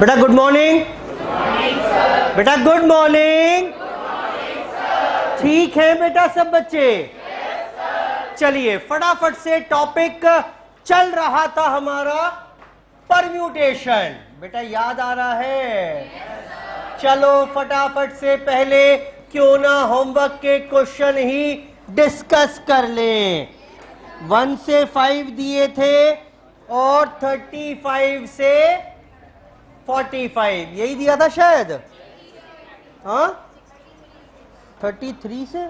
बेटा good morning. बेटा good morning. ठीक है बेटा सब बच्चे? चलिए फटाफट से टॉपिक चल रहा था हमारा परम्यूटेशन। बेटा याद आ रहा है? चलो फटाफट से पहले क्यों ना होमवर्क के क्वेश्चन ही डिस्कस कर लें। 1 से 5 दिए थे और 35 से 45 यही दिया था शायद। हाँ 33 से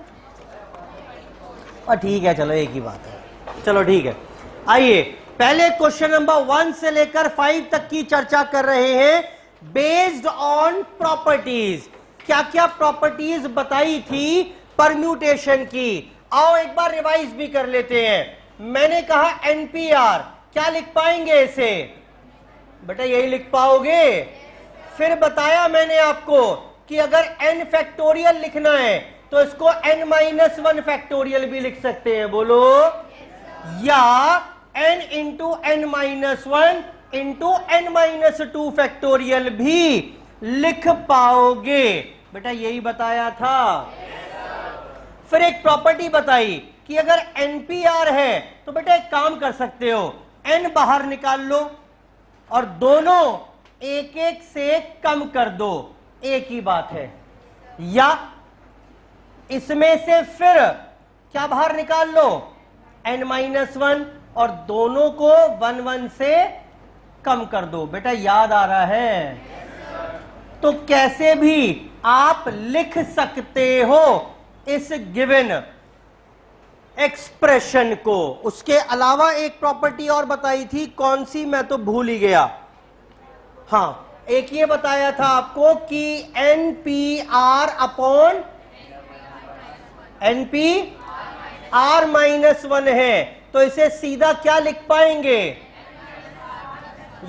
ठीक है, चलो एक ही बात है, चलो ठीक है। आइए पहले क्वेश्चन नंबर 1 से लेकर 5 तक की चर्चा कर रहे हैं बेस्ड ऑन प्रॉपर्टीज। क्या क्या प्रॉपर्टीज बताई थी परम्यूटेशन की, आओ एक बार रिवाइज भी कर लेते हैं। मैंने कहा एनपीआर, क्या लिख पाएंगे इसे? बेटा यही लिख पाओगे। फिर बताया मैंने आपको कि अगर n फैक्टोरियल लिखना है तो इसको n-1 फैक्टोरियल भी लिख सकते हैं, बोलो। या n into n-1 into n-2 factorial भी लिख पाओगे। बेटा यही बताया था। फिर एक प्रॉपर्टी बताई कि अगर NPR है तो बेटा एक काम कर सकते हो, n बाहर निकाल लो और दोनों एक एक से कम कर दो, एक ही बात है। या इसमें से फिर क्या बाहर निकाल लो, n-1 और दोनों को 1 से कम कर दो। बेटा याद आ रहा है? तो कैसे भी आप लिख सकते हो इस गिवन एक्सप्रेशन को। उसके अलावा एक प्रॉपर्टी और बताई थी, कौन सी मैं तो भूल ही गया। हाँ एक ये बताया था आपको कि NPR अपॉन NPR-1 है, तो इसे सीधा क्या लिख पाएंगे?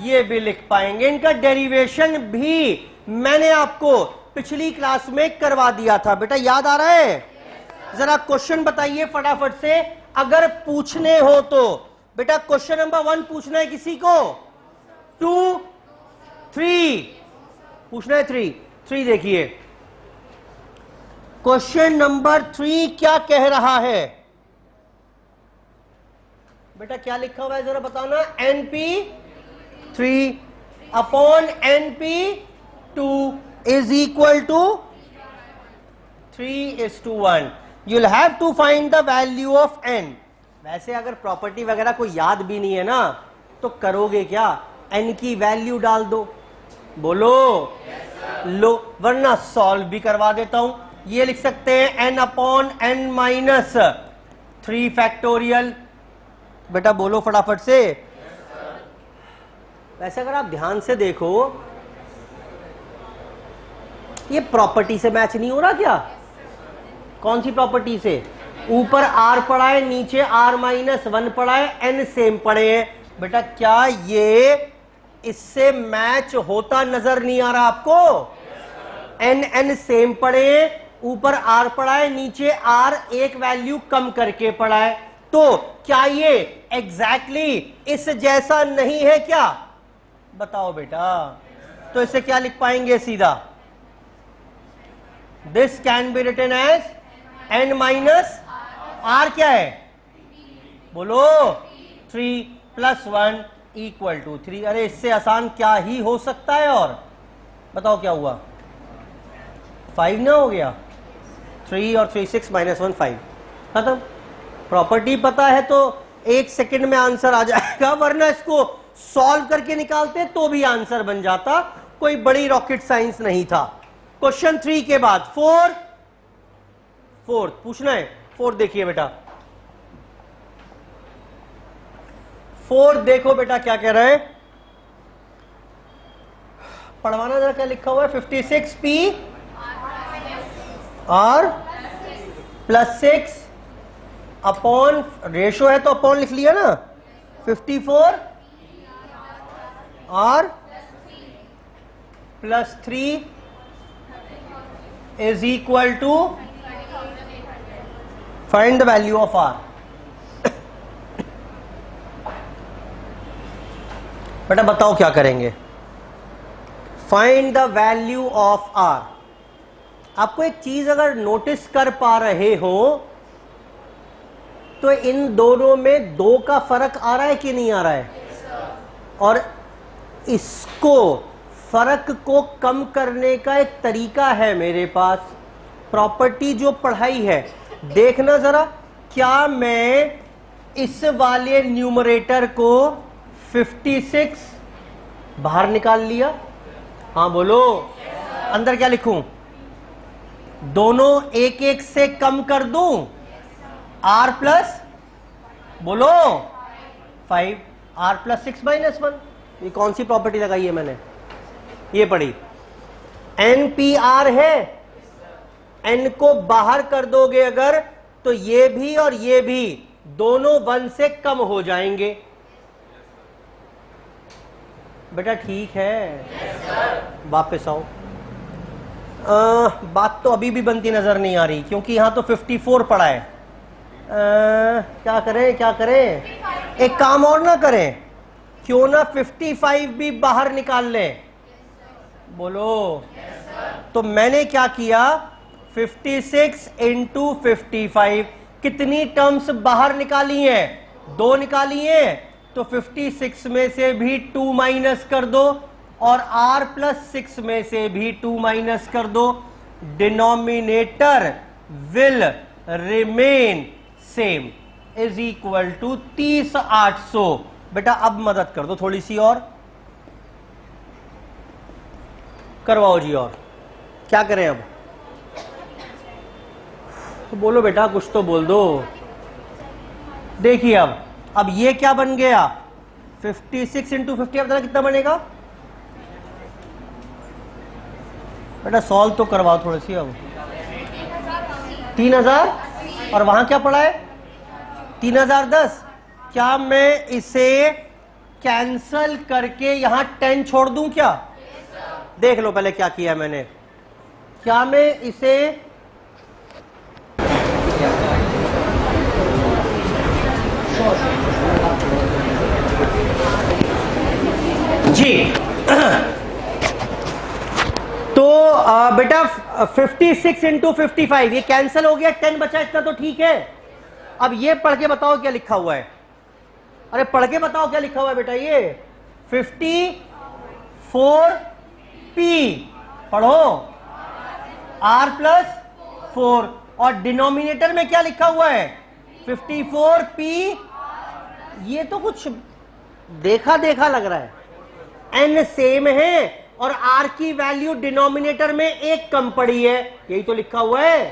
ये भी लिख पाएंगे। इनका डेरिवेशन भी मैंने आपको पिछली क्लास में करवा दिया था। बेटा याद आ रहा है? जरा क्वेश्चन बताइए फटाफट से, अगर पूछने हो तो। बेटा क्वेश्चन नंबर 1 पूछना है किसी को? 2 3 पूछना है? 3 देखिए क्वेश्चन नंबर 3 क्या कह रहा है? बेटा क्या लिखा हुआ है जरा बताना। NP3 upon NP2 is equal to 3:1. You'll have to find the value of n. वैसे अगर प्रॉपर्टी वगैरह को याद भी नहीं है ना तो करोगे क्या, n की वैल्यू डाल दो, बोलो। लो वरना सॉल्व भी करवा देता हूं। ये लिख सकते हैं n अपॉन n-3 फैक्टोरियल। बेटा बोलो फटाफट से। वैसे अगर आप ध्यान से देखो ये प्रॉपर्टी से मैच नहीं हो रहा क्या? कौन सी प्रॉपर्टी से? ऊपर r पड़ा है, नीचे r-1 पड़ा है, n सेम पड़े हैं। बेटा क्या ये इससे मैच होता नजर नहीं आ रहा आपको? n सेम पड़े हैं, ऊपर r पड़ा है, नीचे r एक वैल्यू कम करके पड़ा है, तो क्या ये एग्जैक्टली इस जैसा नहीं है क्या? बताओ बेटा। तो इसे क्या लिख पाएंगे सीधा? This can be written as n-r क्या है? बोलो 3 + 1 = 3। अरे इससे आसान क्या ही हो सकता है? और बताओ क्या हुआ? 5 ना हो गया? 3 और 3 6 -1 5 खत्म। प्रॉपर्टी पता है तो 1 सेकंड में आंसर आ जाएगा, वरना इसको सॉल्व करके निकालते तो भी आंसर बन जाता। कोई बड़ी रॉकेट साइंस नहीं था। क्वेश्चन 3 के बाद 4 पूछना है। 4 देखिए बेटा, 4 देखो बेटा क्या कह रहा है, पढ़वाना जरा। क्या लिखा हुआ है? 56p r + 6 अपॉन, रेशो है तो अपॉन लिख लिया ना, 54 r + 3 is equal to find the value of r. बेटा बताओ क्या करेंगे? Find the value of R. आपको एक चीज अगर नोटिस कर पा रहे हो तो इन दोनों में 2 का फर्क आ रहा है कि नहीं आ रहा है? और इसको फर्क को कम करने का एक तरीका है मेरे पास, प्रॉपर्टी जो पढ़ाई है। देखना जरा, क्या मैं इस वाले न्यूमरेटर को 56 बाहर निकाल लिया? हाँ बोलो। अंदर क्या लिखूं? दोनों एक एक से कम कर दूं, आर प्लस बोलो 5, आर प्लस 6 माइनस 1। ये कौन सी प्रॉपर्टी लगाई है मैंने? ये पढ़ी। एन पी आर है, एन को बाहर कर दोगे अगर तो ये भी और ये भी दोनों 1 से कम हो जाएंगे। बेटा ठीक है, वापस आओ। बात तो अभी भी बनती नजर नहीं आ रही क्योंकि यहां तो 54 पड़ा है। क्या करें क्या करें? एक काम और ना करें, क्यों ना 55 भी बाहर निकाल लें? बोलो। तो मैंने क्या किया, 56 इंटू 55, कितनी टर्म्स बाहर निकाली हैं? 2 निकाली हैं, तो 56 में से भी 2 माइनस कर दो और r प्लस 6 में से भी 2 माइनस कर दो। Denominator will remain same, is equal to 30,800। बेटा अब मदद कर दो थोड़ी सी और करवाओ जी। और क्या करें अब? तो बोलो बेटा, कुछ तो बोल दो। देखिए अब ये क्या बन गया? 56 इंटू 50 अब कितना बनेगा? बेटा सॉल्व तो करवाओ थोड़ी सी। अब 3000 और वहां क्या पड़ा है? 3010। क्या मैं इसे कैंसल करके यहां 10 छोड़ दूं क्या? देख लो पहले क्या किया मैंने। क्या मैं इसे जी तो बेटा 56 इंटू 55 ये कैंसिल हो गया, 10 बचा, इतना तो ठीक है। अब ये पढ़ के बताओ क्या लिखा हुआ है? अरे पढ़ के बताओ क्या लिखा हुआ है बेटा? ये 54p पढ़ो, r प्लस 4, और डिनोमिनेटर में क्या लिखा हुआ है? 54p। ये तो कुछ देखा देखा लग रहा है। n सेम है और r की वैल्यू डिनोमिनेटर में 1 कम पड़ी है, यही तो लिखा हुआ है।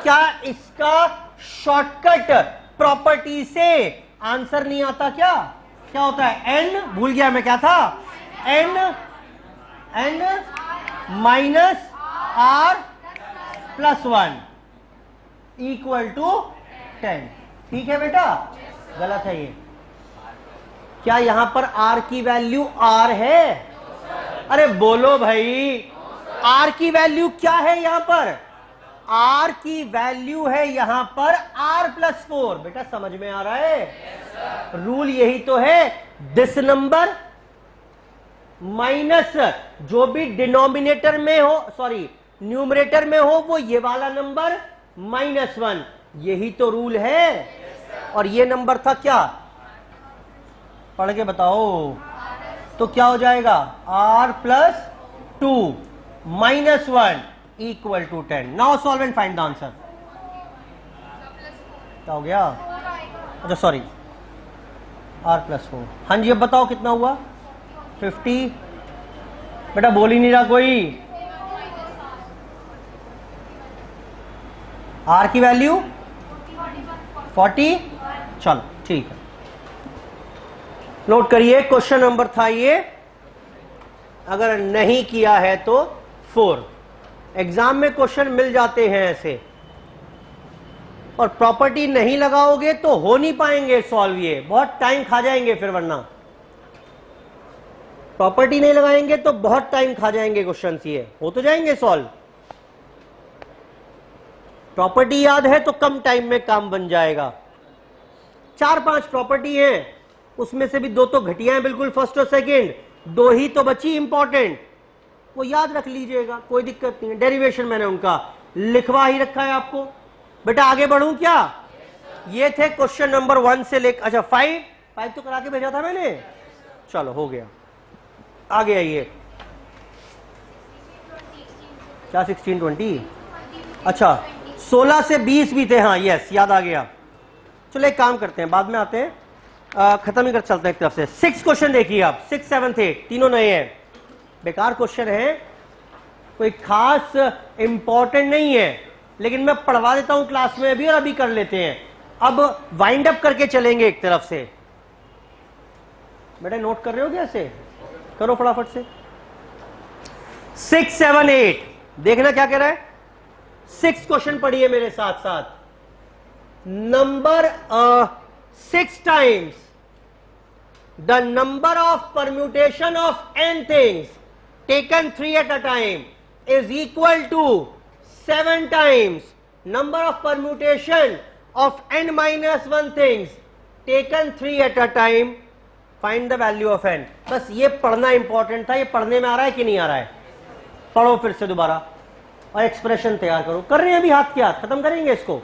क्या इसका शॉर्टकट प्रॉपर्टी से आंसर नहीं आता क्या? क्या होता है? n भूल गया मैं, क्या था? n minus r plus 1 equal to 10। ठीक है बेटा? गलत है ये। क्या यहां पर r की वैल्यू r है? अरे बोलो भाई, r की वैल्यू क्या है यहां पर? r की वैल्यू है यहां पर r प्लस 4। बेटा समझ में आ रहा है? रूल यही तो है, दिस नंबर माइनस जो भी डिनोमिनेटर में हो, सॉरी न्यूमरेटर में हो, वो ये वाला नंबर -1, यही तो रूल है। और ये नंबर था क्या? पढ़ के बताओ। तो क्या हो जाएगा? r plus 2 minus 1 equal to 10। Now solve and find the answer. क्या हो गया? अच्छा सॉरी, r प्लस 4। हाँ जी अब बताओ कितना हुआ? 50। बेटा बोल ही नहीं रहा कोई। r की वैल्यू 40। चलो ठीक है, नोट करिए क्वेश्चन नंबर था ये, अगर नहीं किया है तो 4। एग्जाम में क्वेश्चन मिल जाते हैं ऐसे, और प्रॉपर्टी नहीं लगाओगे तो हो नहीं पाएंगे सॉल्व, ये बहुत टाइम खा जाएंगे फिर, वरना प्रॉपर्टी नहीं लगाएंगे तो बहुत टाइम खा जाएंगे क्वेश्चन, ये हो तो जाएंगे सॉल्व। प्रॉपर्टी याद है तो कम टाइम में काम बन जाएगा। 4-5 प्रॉपर्टी हैं, उसमें से भी 2 तो घटिया हैं बिल्कुल, फर्स्ट और सेकंड, 2 ही तो बची इंपॉर्टेंट। वो याद रख लीजिएगा, कोई दिक्कत नहीं है। डेरिवेशन मैंने उनका लिखवा ही रखा है आपको। बेटा आगे बढ़ूं क्या? ये थे क्वेश्चन नंबर 1 से लेकर, अच्छा 5 तो करा के भेजा था मैंने, चलो हो गया। आगे आइए, क्या 16 20, अच्छा 16 से 20 भी थे, हाँ यस याद आ गया। चलो एक काम करते हैं, बाद में आते हैं, खत्म ही कर चलते हैं एक तरफ से। 6 क्वेश्चन देखिए आप, 6 7 थे, तीनों नए हैं, बेकार क्वेश्चन है, कोई खास इंपॉर्टेंट नहीं है, लेकिन मैं पढ़वा देता हूं क्लास में अभी, और अभी कर लेते हैं। अब वाइंड अप करके चलेंगे एक तरफ से। बेटा नोट कर रहे हो क्या? ऐसे करो फटाफट से। 6 7 8 देखना क्या कह रहा है। 6 क्वेश्चन पढ़िए मेरे साथ साथ। Number 6 times the number of permutation of n things taken 3 at a time is equal to 7 times number of permutation of n minus 1 things taken 3 at a time, find the value of n। बस ये पढ़ना important था। ये पढ़ने में आ रहा है कि नहीं आ रहा है? पढ़ो फिर से दोबारा और एक्सप्रेशन तैयार करो। कर रहे हैं अभी हाथ के हाथ, खत्म करेंगे इसको,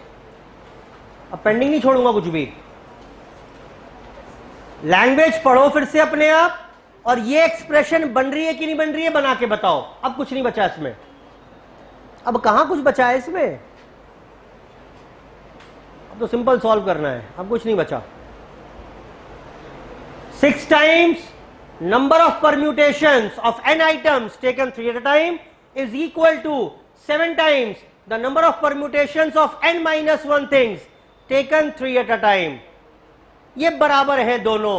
अब पेंडिंग नहीं छोड़ूंगा कुछ भी। लैंग्वेज पढ़ो फिर से अपने आप, और ये एक्सप्रेशन बन रही है कि नहीं बन रही है बना के बताओ। अब कुछ नहीं बचा इसमें, अब कहां कुछ बचा है इसमें, अब तो सिंपल सॉल्व करना है, अब कुछ नहीं बचा। 6 times number of permutations of n items taken 3 at a time is equal to 7 times the number of permutations of n minus 1 things taken 3 at a time। ये बराबर है दोनों,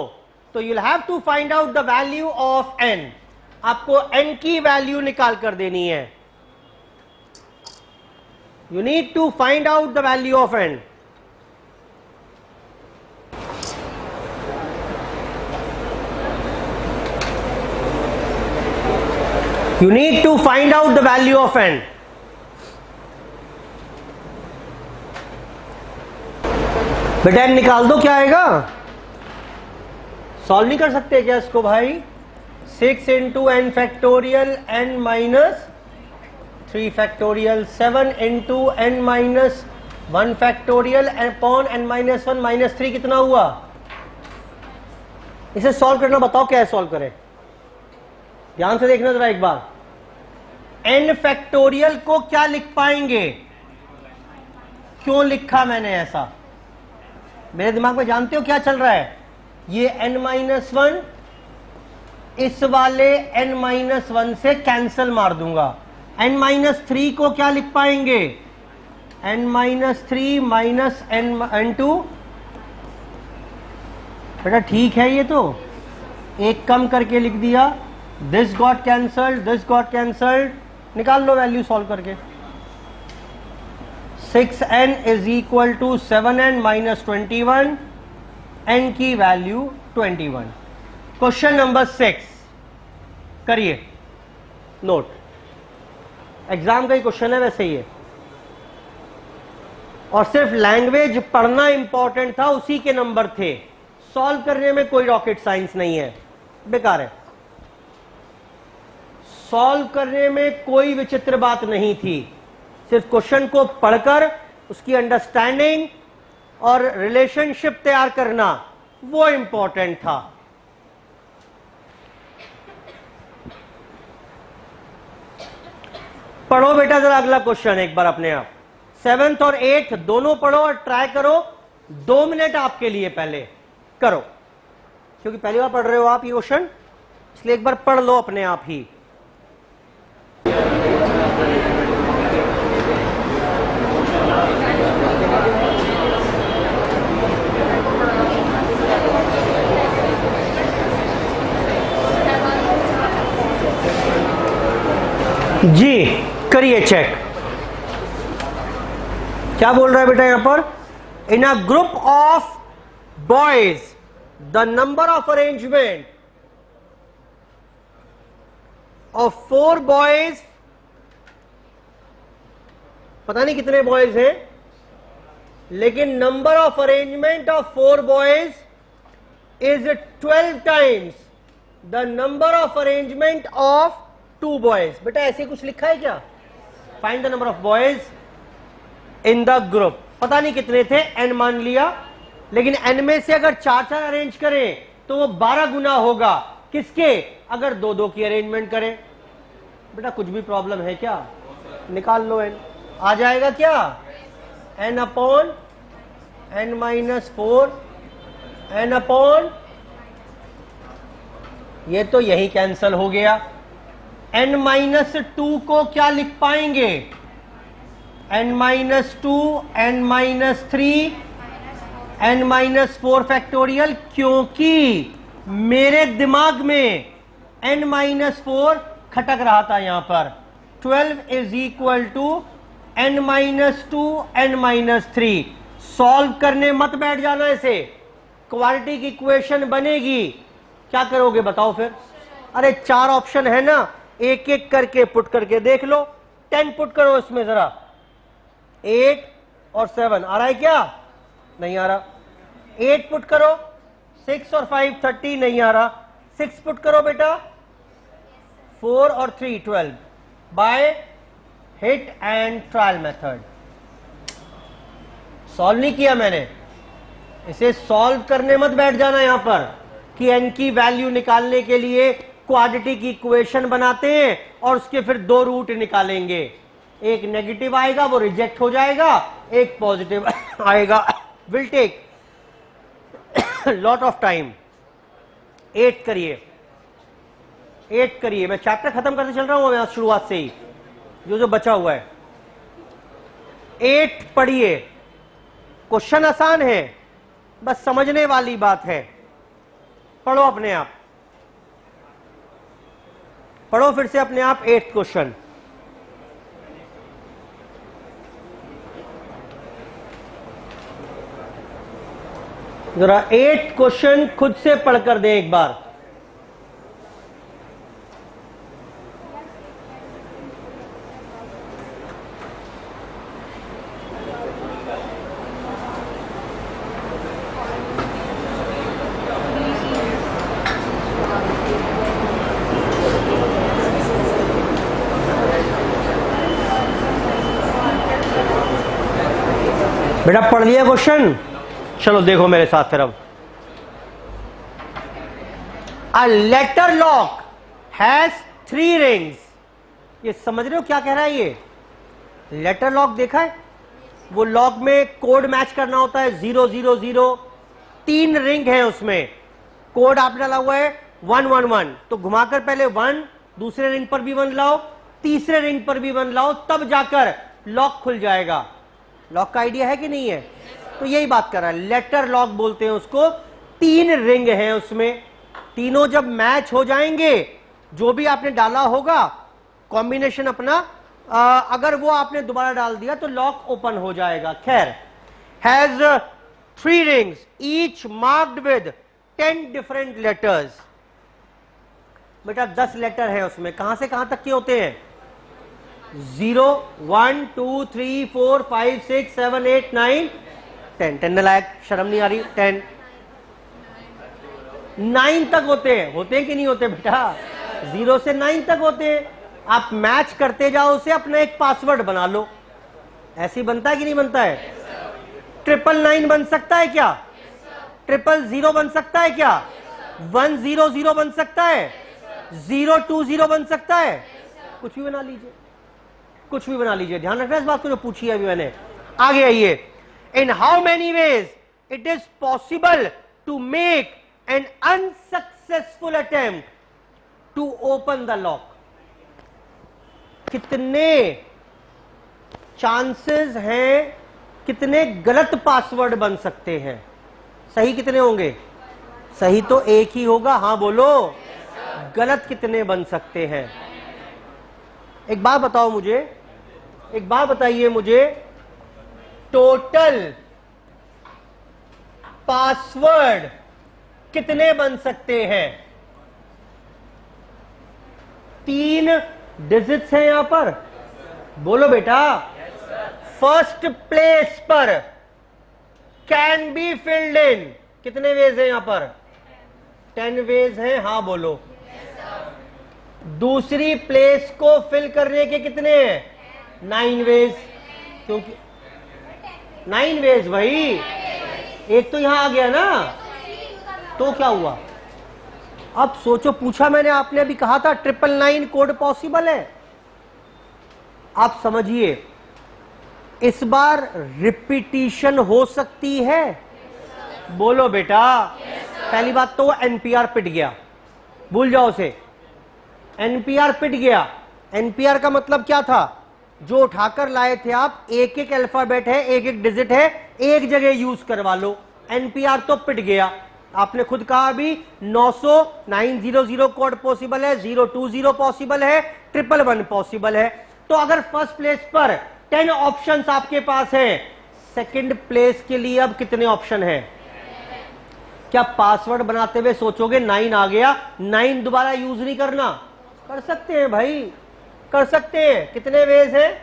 तो you'll have to find out the value of n। आपको n की value निकाल कर देनी है। You need to find out the value of n। You need to find out the value of n। बेटा n निकाल दो, क्या आएगा? सॉल्व नहीं कर सकते क्या इसको भाई? 6 into N factorial n minus 3 factorial, 7 into n minus 1 factorial upon n minus 1 minus 3 कितना हुआ? इसे सॉल्व करना बताओ, क्या सॉल्व करें? ध्यान से देखना जरा एक बार। n फैक्टोरियल को क्या लिख पाएंगे? क्यों लिखा मैंने ऐसा? मेरे दिमाग में जानते हो क्या चल रहा है? ये n माइनस 1 इस वाले n माइनस 1 से कैंसल मार दूंगा। n माइनस 3 को क्या लिख पाएंगे? n minus 3 minus n2। बेटा ठीक है, ये तो एक कम करके लिख दिया। This got cancelled, this got cancelled, निकाल लो वैल्यू सॉल्व करके। 6n is equal to 7n minus 21, n की वैल्यू 21। क्वेश्चन नंबर 6 करिए नोट, एग्जाम का ही क्वेश्चन है वैसे ही है, और सिर्फ लैंग्वेज पढ़ना इंपॉर्टेंट था, उसी के नंबर थे। सॉल्व करने में कोई रॉकेट साइंस नहीं है, बेकार है। सॉल्व करने में कोई विचित्र बात नहीं थी, सिर्फ क्वेश्चन को पढ़कर उसकी अंडरस्टैंडिंग और रिलेशनशिप तैयार करना, वो इंपॉर्टेंट था। पढ़ो बेटा जरा अगला क्वेश्चन एक बार अपने आप। 7th और 8th दोनों पढ़ो और ट्राई करो। 2 मिनट आपके लिए पहले करो, क्योंकि पहली बार पढ़ रहे हो आप ये क्वेश्चन, इसलिए एक बार पढ़ लो अपने आप ही। जी करिए चेक, क्या बोल रहा है बेटा यहां पर? In a group of boys the number of arrangement of 4 boys, पता नहीं कितने बॉयज हैं, लेकिन number of arrangement of 4 boys is 12 times the number of arrangement of 2 boys. बेटा ऐसे कुछ लिखा है क्या? Find the number of boys in the group. पता नहीं कितने थे, n मान लिया, लेकिन n में से अगर 4-4 अरेंज करें तो वो 12 गुना होगा किसके? अगर 2-2 की अरेंजमेंट करें। बेटा कुछ भी प्रॉब्लम है क्या? निकाल लो n, आ जाएगा क्या? n upon n-4, n upon, ये तो यही कैंसल हो गया। n-2 को क्या लिख पाएंगे? n-2, n-3, n-4 फैक्टोरियल, क्योंकि मेरे दिमाग में n-4 खटक रहा था यहां पर। 12 is equal to n-2, n-3। Solve करने मत बैठ जाना, ऐसे क्वाड्रेटिक इक्वेशन बनेगी। क्या करोगे बताओ फिर? अरे 4 ऑप्शन है ना, एक एक करके पुट करके देख लो। 10 पुट करो इसमें जरा, 8 और 7 आ रहा है क्या? नहीं आ रहा। 8 पुट करो, 6 और 5 30, नहीं आ रहा। 6 पुट करो बेटा, 4 और 3 12, by hit and trial method. Solve नहीं किया मैंने, इसे सॉल्व करने मत बैठ जाना यहां पर कि n की वैल्यू निकालने के लिए क्वाड्रेटिक इक्वेशन बनाते हैं और उसके फिर 2 रूट निकालेंगे। एक नेगेटिव आएगा वो रिजेक्ट हो जाएगा, एक पॉजिटिव आएगा, will take lot of time. 8 करिए, 8 करिए। मैं चैप्टर खत्म करते चल रहा हूं मैं शुरुआत से ही, जो जो बचा हुआ है। 8 पढ़िए। क्वेश्चन आसान है, बस समझने वाली बात है। पढ़ो अपने आप, पढ़ो फिर से अपने आप 8th क्वेश्चन। जरा 8th क्वेश्चन खुद से पढ़कर दें एक बार। बेटा पढ़ लिया क्वेश्चन? चलो देखो मेरे साथ फिर अब। A letter lock has 3 rings. ये समझ रहे हो क्या कह रहा है ये? लेटर लॉक देखा है, वो लॉक में कोड मैच करना होता है 000। 3 रिंग है उसमें, कोड आपने डाला हुआ है 111, तो घुमाकर पहले 1, दूसरे रिंग पर भी 1 लाओ, तीसरे रिंग पर भी 1 लाओ, तब जाकर लॉक खुल जाएगा। लॉक का आइडिया है कि नहीं है? तो यही बात कर रहा है, लेटर लॉक बोलते हैं उसको। 3 रिंग हैं उसमें, तीनों जब मैच हो जाएंगे, जो भी आपने डाला होगा कॉम्बिनेशन अपना, अगर वो आपने दोबारा डाल दिया तो लॉक ओपन हो जाएगा। खैर, has 3 rings each marked with 10 different letters. बेटा 10 लेटर है उसमें, कहां से कहां तक के होते हैं? 0 1 2 3 4 5 6 7 8 9 10। 10 लायक शर्म नहीं आ रही? 10 9 तक होते हैं कि नहीं होते बेटा? 0 से 9 तक होते हैं। आप मैच करते जाओ उसे, अपना एक पासवर्ड बना लो। ऐसे ही बनता है कि नहीं बनता है? 999 बन सकता है क्या? 000 बन सकता है क्या? 100 बन सकता है? 020 बन सकता है? कुछ भी बना लीजिए, कुछ भी बना लीजिए। ध्यान रखना इस बात को जो पूछी है अभी मैंने। आगे आइए। In how many ways it is possible to make an unsuccessful attempt to open the lock. कितने चांसेस हैं, कितने गलत पासवर्ड बन सकते हैं? सही कितने होंगे? सही तो एक ही होगा, हां बोलो। गलत कितने बन सकते हैं? एक बात बताओ मुझे, एक बात बताइए मुझे, टोटल पासवर्ड कितने बन सकते हैं? 3 डिजिट्स हैं यहां पर, बोलो बेटा। फर्स्ट प्लेस पर कैन बी फिल्ड इन, कितने वेज हैं यहां पर? 10 वेज हैं, हां बोलो। दूसरी प्लेस को फिल करने के कितने हैं? 9 वेज, क्योंकि 9 वेज भाई, एक तो यहां आ गया ना, तो क्या हुआ? अब सोचो, पूछा मैंने, आपने अभी कहा था 999 कोड पॉसिबल है। आप समझिए, इस बार रिपीटिशन हो सकती है? बोलो बेटा। पहली बात तो एनपीआर पिट गया, भूल जाओ उसे। एनपीआर पिट गया। एनपीआर का मतलब क्या था? जो उठाकर लाए थे आप, एक एक अल्फाबेट है, एक एक डिजिट है, एक जगह यूज करवा लो। एनपीआर तो पिट गया। आपने खुद कहा अभी 900 900 कोड पॉसिबल है, 020 पॉसिबल है, 111 पॉसिबल है। तो अगर फर्स्ट प्लेस पर 10 ऑप्शंस आपके पास हैं, सेकंड प्लेस के लिए अब कितने ऑप्शन हैं? क्या पासवर्ड बनाते हुए सोचोगे 9 आ गया, 9 दोबारा यूज नहीं करना? कर सकते हैं भाई, कर सकते हैं। कितने वेज हैं?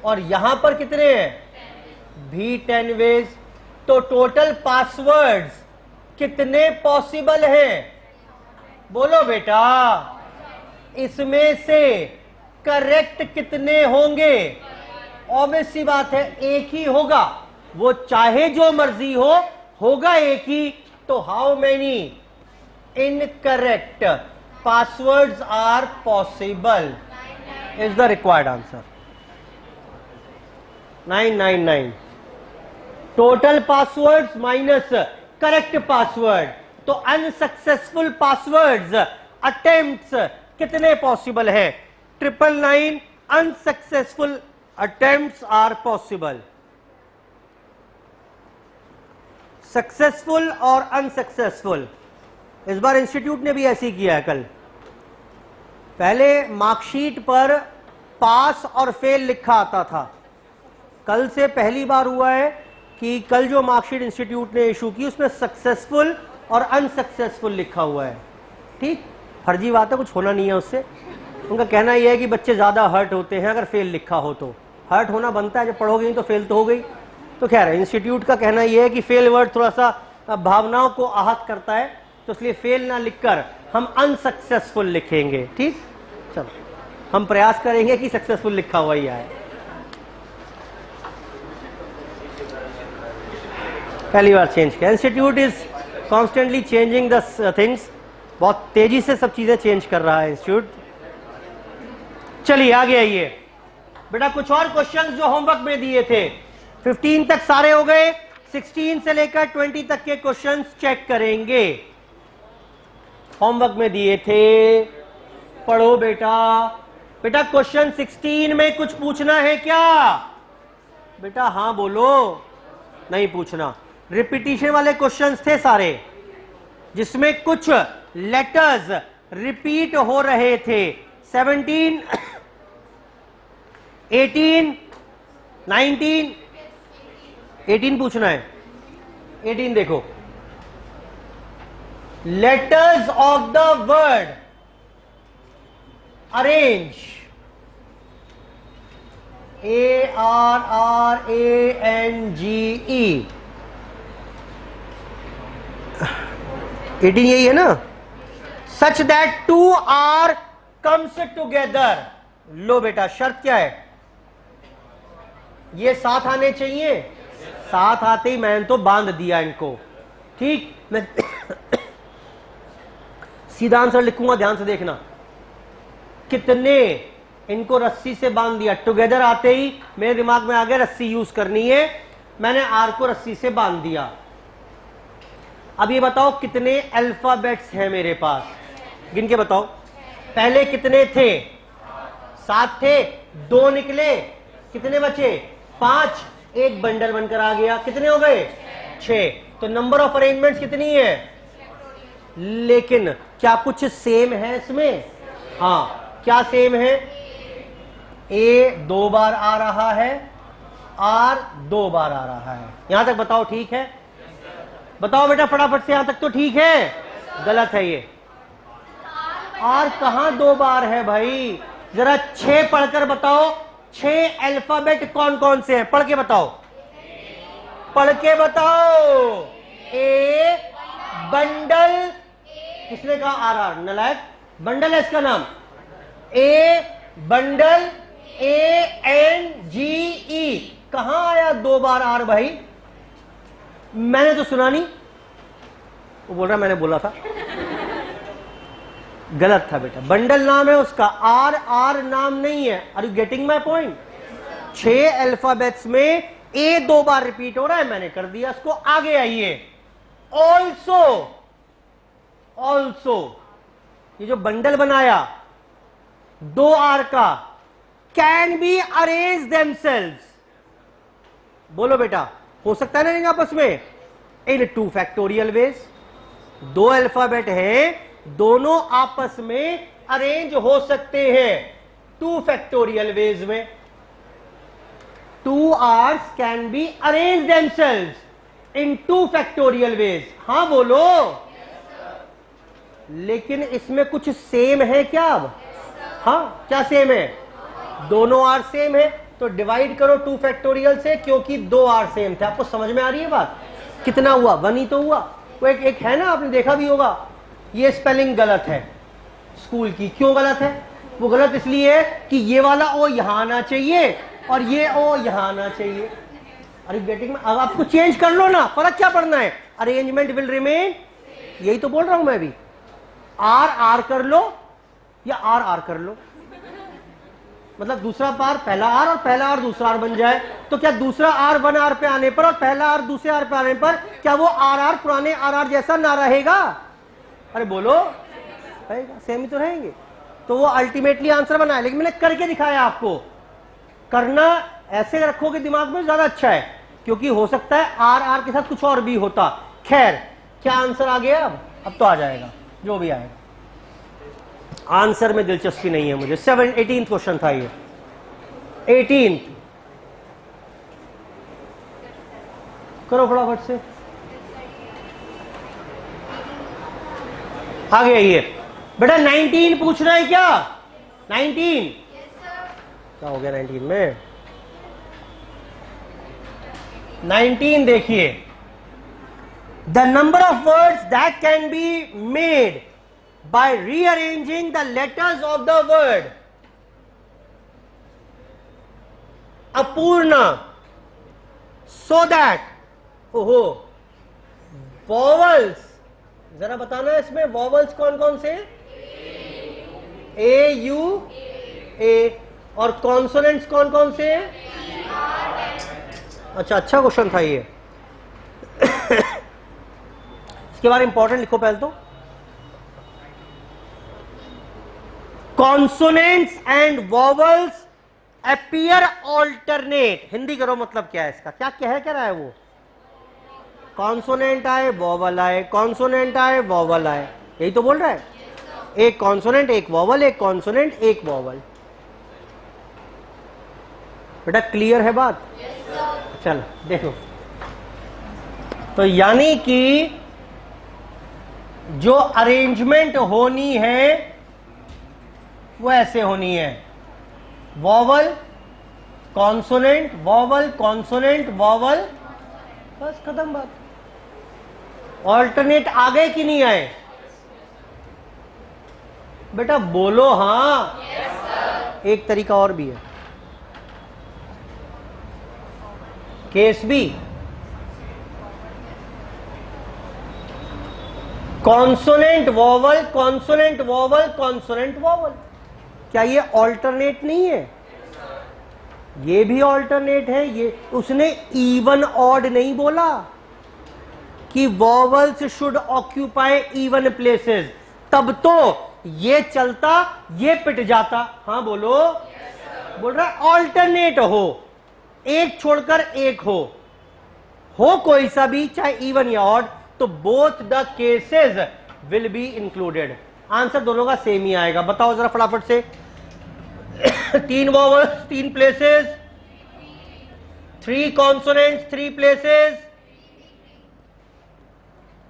और यहां पर कितने हैं? भी 10 वेज। तो टोटल पासवर्ड्स कितने पॉसिबल हैं? बोलो बेटा। इसमें से करेक्ट कितने होंगे? ऑब्वियस सी बात है, एक ही होगा। वो चाहे जो मर्जी हो, होगा एक ही। तो how many incorrect passwords are possible is the required answer. 999 total passwords minus correct password. तो अनसक्सेसफुल पासवर्ड्स अटेम्प्ट्स कितने पॉसिबल है? 999 unsuccessful attempts are possible. Successful और अनसक्सेसफुल, इस बार इंस्टीट्यूट ने भी ऐसे ही किया है। कल पहले मार्कशीट पर पास और फेल लिखा आता था, कल से पहली बार हुआ है कि कल जो मार्कशीट इंस्टीट्यूट ने इशू की उसमें सक्सेसफुल और अनसक्सेसफुल लिखा हुआ है। ठीक, फर्जी बात है, कुछ होना नहीं है उससे। उनका कहना यह है कि बच्चे ज़्यादा हर्ट होते हैं अगर फेल लिखा हो तो। हर्ट होना बनता है, जब पढ़ोगे नहीं तो फेल तो हो गई। तो खैर इंस्टीट्यूट का कहना यह है कि फेल वर्ड थोड़ा सा भावनाओं को आहत करता है, तो इसलिए फेल ना लिखकर हम अनसक्सेसफुल लिखेंगे। ठीक, चलो हम प्रयास करेंगे कि सक्सेसफुल लिखा हुआ ही आए। पहली बार चेंज किया। Institute is constantly changing the things, बहुत तेजी से सब चीजें चेंज कर रहा है इंस्टीट्यूट। चलिए आगे आइए बेटा, कुछ और क्वेश्चंस जो होमवर्क में दिए थे। 15 तक सारे हो गए, 16 से लेकर 20 तक के क्वेश्चंस चेक करेंगे। होमवर्क में दिए थे, पढ़ो बेटा। बेटा क्वेश्चन 16 में कुछ पूछना है क्या? बेटा हाँ बोलो। नहीं पूछना। रिपीटिशन वाले क्वेश्चंस थे सारे, जिसमें कुछ लेटर्स रिपीट हो रहे थे। 17, 18, 19, 18 पूछना है। 18 देखो, letters of the word arrange, ARRANGE। 18 यही है ना? Such that 2 R comes together. लो बेटा, शर्त क्या है? ये साथ आने चाहिए। साथ आते ही मैंने तो बांध दिया इनको। ठीक, मैं सीधा आंसर लिखूंगा, ध्यान से देखना। कितने इनको रस्सी से बांध दिया? टुगेदर आते ही मेरे दिमाग में आ गया रस्सी यूज करनी है, मैंने आर को रस्सी से बांध दिया। अब ये बताओ कितने अल्फाबेट्स हैं मेरे पास? गिन के बताओ। पहले कितने थे? 7 थे, 2 निकले, कितने बचे? 5, एक बंडल बनकर आ गया। कितने हो गए? 6। तो नंबर ऑफ अरेंजमेंट्स कितनी है? लेकिन क्या कुछ सेम है इसमें? हाँ, क्या सेम है? ए 2 बार आ रहा है, आर 2 बार आ रहा है। यहां तक बताओ ठीक है? बताओ बेटा फटाफट से, यहां तक तो ठीक है? गलत है ये। आर कहां 2 बार है भाई? जरा 6 पढ़कर बताओ। 6 अल्फाबेट कौन कौन से हैं? पढ़ के बताओ, पढ़ के बताओ। ए बंडल, किसने कहा? Are are, नलायक। बंडल है इसका नाम। ए बंडल, ANGE। कहां आया 2 बार आर भाई? मैंने तो सुना नहीं। वो बोल रहा मैंने बोला था। गलत था बेटा, बंडल नाम है उसका, आर नाम नहीं है। Are you getting my point? 6 alphabets में ए 2 बार रिपीट हो रहा है, मैंने कर दिया इसको। आगे आइए, ऑल्सो ये जो बंडल बनाया 2 आर का, कैन बी अरेंज देमसेल्व्स। बोलो बेटा, हो सकता है ना आपस में? इन 2 फैक्टोरियल वेज। 2 अल्फाबेट हैं, दोनों आपस में अरेंज हो सकते हैं 2 फैक्टोरियल वेज में। 2 Rs can be arrange themselves in 2 factorial ways. हां बोलो। लेकिन इसमें कुछ सेम है क्या? अब हाँ, क्या सेम है? दोनों आर सेम है, तो डिवाइड करो 2 फैक्टोरियल से, क्योंकि 2 आर सेम थे। आपको समझ में आ रही है बात? कितना हुआ? 1 ही तो हुआ। वो एक है ना, आपने देखा भी होगा, ये स्पेलिंग गलत है स्कूल की। क्यों गलत है? वो गलत इसलिए है कि ये वाला ओ यहां आना चाहिए और ये ओ यहां आना चाहिए। अरे गेटिंग, अब आपको चेंज कर लो ना, फर्क क्या पड़ना है? Arrangement will remain. यही तो बोल रहा हूं मैं भी। आर कर लो या आर कर लो, मतलब दूसरा पार पहला आर और पहला आर दूसरा आर बन जाए। तो क्या दूसरा आर 1 आर पे आने पर और पहला आर दूसरे आर पे आने पर क्या वो आर पुराने आर जैसा ना रहेगा? अरे बोलो, रहेगा, सेम ही तो रहेंगे। तो वो अल्टीमेटली आंसर बना है, लेकिन मैंने करके दिखाया आपको। करना ऐसे रखोगे दिमाग में ज्यादा अच्छा है, क्योंकि हो सकता है आर के साथ कुछ और भी होता। खैर, क्या आंसर आ गया? अब तो आ जाएगा जो भी आएगा। आंसर में दिलचस्पी नहीं है मुझे। 18th क्वेश्चन था ये। 18th करो फटाफट से, आगे आइए बेटा। 19 पूछ रहे हैं क्या? 19 क्या हो गया 19 में? 19 देखिए, the number of words that can be made by rearranging the letters of the word. अपूर्ण, so that, ओहो, vowels, जरा बताना इसमें vowels कौन कौन से? A, U, A। और कॉन्सोनेंट्स कौन कौन से? अच्छा क्वेश्चन था ये। इसके बारे में इंपॉर्टेंट लिखो पहले तो। Consonants and vowels appear alternate. Hindi करो, मतलब क्या है इसका? क्या कह रहा है वो? कॉन्सोनेंट आए वॉवल आए, कॉन्सोनेंट आए वॉवल आए, यही तो बोल रहा है। एक कॉन्सोनेंट एक वॉवल, एक कॉन्सोनेंट एक वॉवल। बेटा क्लियर है बात? चलो देखो, तो यानी कि जो अरेंजमेंट होनी है वो ऐसे होनी है, vowel consonant vowel consonant vowel, बस खत्म बात। ऑल्टरनेट आ गए कि नहीं आए? बेटा बोलो हाँ। एक तरीका और भी है, case B, consonant vowel consonant vowel consonant vowel. क्या ये ऑल्टरनेट नहीं है? ये भी ऑल्टरनेट है। ये उसने इवन ऑड नहीं बोला कि vowels should occupy even places, तब तो ये चलता ये पिट जाता। हाँ बोलो। बोल रहा है ऑल्टरनेट हो, एक छोड़कर एक हो कोई सा भी, चाहे इवन या ऑड, तो both the cases will be included. Answer दोनों का सेम ही आएगा। बताओ जरा फटाफट से। 3 vowels 3 places, 3 consonants 3 places,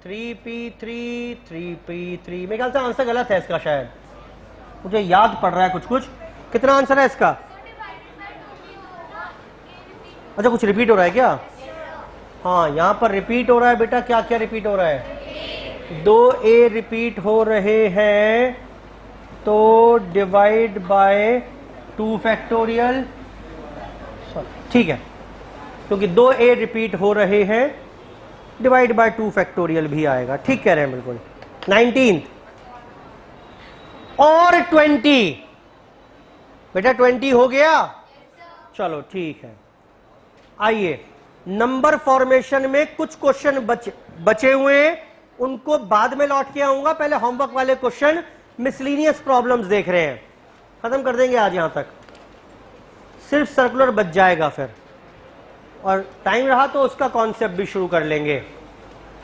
3p3 3p3। मेरे ख्याल से आंसर गलत है इसका, शायद मुझे याद पड़ रहा है कुछ। कितना आंसर है इसका? अच्छा कुछ रिपीट हो रहा है क्या? हाँ यहां पर रिपीट हो रहा है बेटा। क्या क्या रिपीट हो रहा है? 2a रिपीट हो रहे हैं, तो डिवाइड बाय 2 फैक्टोरियल, ठीक है, क्योंकि 2 a रिपीट हो रहे हैं, डिवाइड बाय 2 फैक्टोरियल भी आएगा। ठीक कह रहे हैं बिल्कुल। 19 और 20, बेटा 20 हो गया, चलो ठीक है। आइए, नंबर फॉर्मेशन में कुछ क्वेश्चन बचे हुए हैं, उनको बाद में लौट के आऊंगा। पहले होमवर्क वाले क्वेश्चन, मिसलीनियस प्रॉब्लम्स देख रहे हैं, खत्म कर देंगे आज। यहां तक सिर्फ सर्कुलर बच जाएगा फिर, और टाइम रहा तो उसका कॉन्सेप्ट भी शुरू कर लेंगे।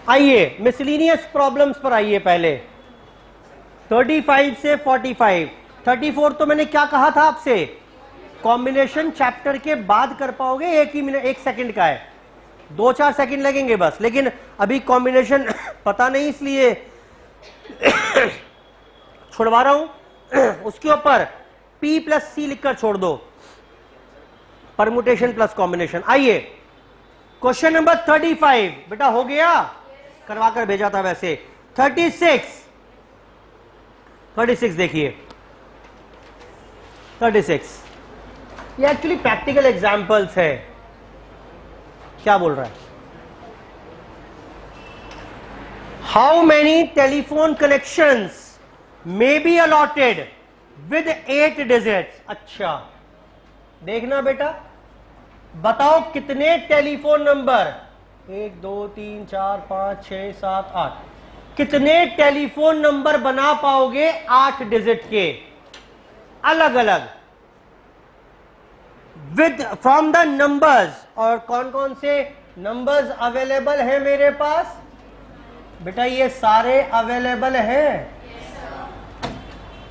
आइए मिसलीनियस प्रॉब्लम्स पर आइए। पहले 35 से 45, 34 तो मैंने क्या कहा था आपसे, कॉम्बिनेशन चैप्टर के बाद कर पाओगे, एक ही मिनट 1 सेकंड का है, 2-4 सेकंड लगेंगे बस, लेकिन अभी कॉम्बिनेशन पता नहीं इसलिए छुड़वा रहा हूं। उसके ऊपर P प्लस C लिखकर छोड़ दो, परमुटेशन प्लस कॉम्बिनेशन। आइए क्वेश्चन नंबर 35, बेटा हो गया, करवा कर भेजा था वैसे। 36 देखिए, 36 ये एक्चुअली प्रैक्टिकल एग्जांपल्स है। क्या बोल रहा है, how many telephone connections may be allotted with 8 digits. अच्छा देखना बेटा, बताओ कितने टेलीफोन नंबर, 1 2 3 4 5 6 7 8, कितने टेलीफोन नंबर बना पाओगे 8 डिजिट के अलग अलग, विद फ्रॉम द नंबर्स। और कौन कौन से नंबर्स अवेलेबल है मेरे पास, बेटा ये सारे अवेलेबल हैं।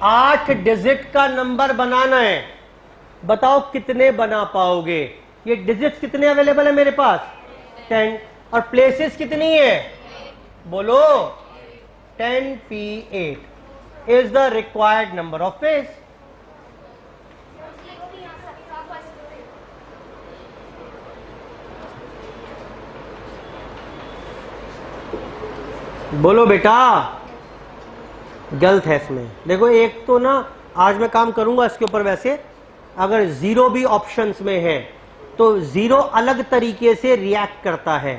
8 डिजिट का नंबर बनाना है, बताओ कितने बना पाओगे। ये डिजिट्स कितने अवेलेबल है मेरे पास, 10, और प्लेसेस कितनी है, बोलो 10p8 is the required number of face. बोलो बेटा, गलत है इसमें। देखो एक तो ना आज मैं काम करूंगा इसके ऊपर, वैसे अगर जीरो भी ऑप्शंस में है तो जीरो अलग तरीके से रिएक्ट करता है।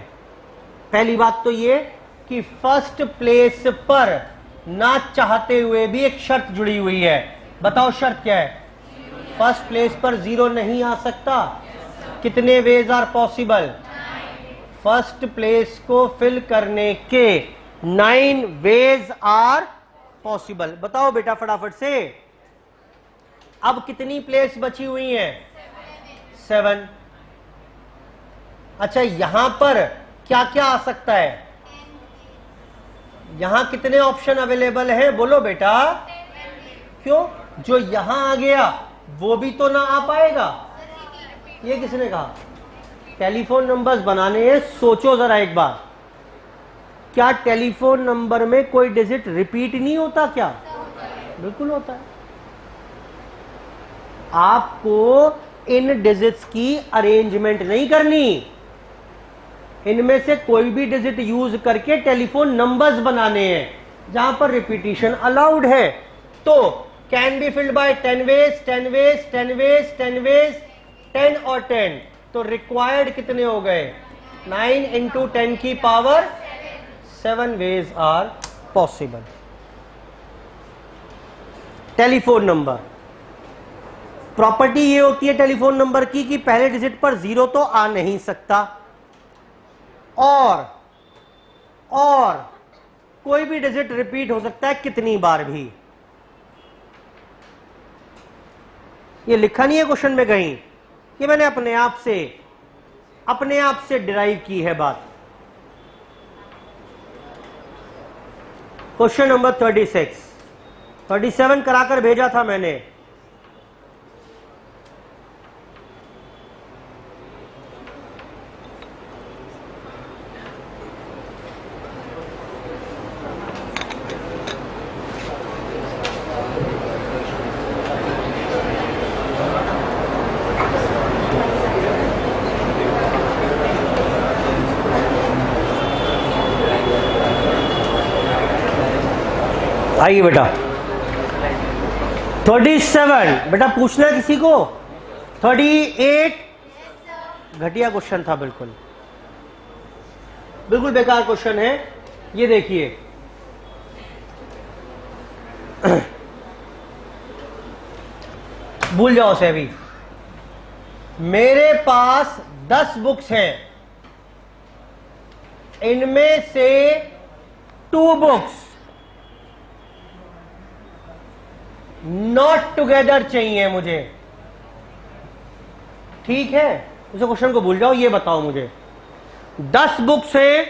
पहली बात तो ये कि फर्स्ट प्लेस पर ना चाहते हुए भी एक शर्त जुड़ी हुई है, बताओ शर्त क्या है, फर्स्ट प्लेस पर जीरो नहीं आ सकता। कितने ways are possible, first place को फिल करने के 9 वेज आर पॉसिबल। बताओ बेटा फटाफट से, अब कितनी प्लेस बची हुई है, 7। अच्छा यहां पर क्या क्या आ सकता है, यहां कितने ऑप्शन अवेलेबल है, बोलो बेटा। क्यों, जो यहां आ गया वो भी तो ना आ पाएगा। ये किसने कहा, टेलीफोन नंबर्स बनाने हैं। सोचो जरा एक बार, क्या टेलीफोन नंबर में कोई डिजिट रिपीट नहीं होता क्या, बिल्कुल होता है। आपको इन डिजिट्स की अरेंजमेंट नहीं करनी, इनमें से कोई भी डिजिट यूज करके टेलीफोन नंबर्स बनाने हैं जहां पर रिपीटिशन अलाउड है। तो can be filled by 10 ways 10 ways 10 ways 10 ways 10 और 10, तो रिक्वायर्ड कितने हो गए, 9 इंटू 10 की power 7 ways are possible. Telephone number property ये होती है टेलीफोन नंबर की कि पहले डिजिट पर जीरो तो आ नहीं सकता, और कोई भी डिजिट रिपीट हो सकता है कितनी बार भी। ये लिखा नहीं है क्वेश्चन में कहीं, कि मैंने अपने आप से डिराइव की है बात। क्वेश्चन नंबर 36, 37 कराकर भेजा था मैंने। आइए बेटा, 37 बेटा पूछना है किसी को? 38 घटिया क्वेश्चन था, बिल्कुल बिल्कुल बेकार क्वेश्चन है। ये देखिए भूल जाओ उसे अभी। मेरे पास 10 बुक्स हैं, इनमें से 2 बुक्स नॉट टुगेदर चाहिए मुझे, ठीक है? उस क्वेश्चन को भूल जाओ, ये बताओ मुझे 10 बुक्स है,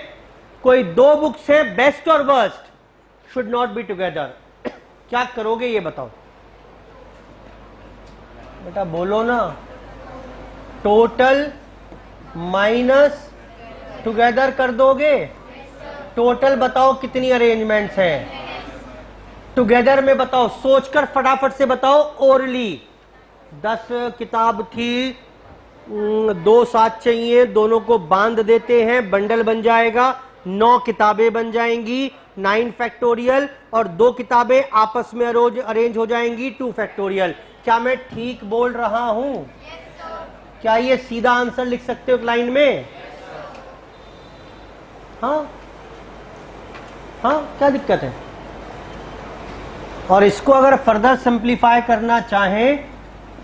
कोई 2 बुक्स है बेस्ट और worst, should not be together, क्या करोगे ये बताओ बेटा, बोलो ना। टोटल माइनस टुगेदर कर दोगे? टोटल बताओ कितनी अरेंजमेंट्स हैं, टुगेदर में बताओ, सोचकर फटाफट से बताओ। ओरली 10 किताब थी, 2 साथ चाहिए, दोनों को बांध देते हैं, बंडल बन जाएगा, 9 किताबें बन जाएंगी 9 फैक्टोरियल, और 2 किताबें आपस में अरेंज हो जाएंगी 2 फैक्टोरियल। क्या मैं ठीक बोल रहा हूं? क्या ये सीधा आंसर लिख सकते हो एक लाइन में? हाँ हाँ, क्या दिक्कत है? और इसको अगर फर्दर सिंप्लीफाई करना चाहें,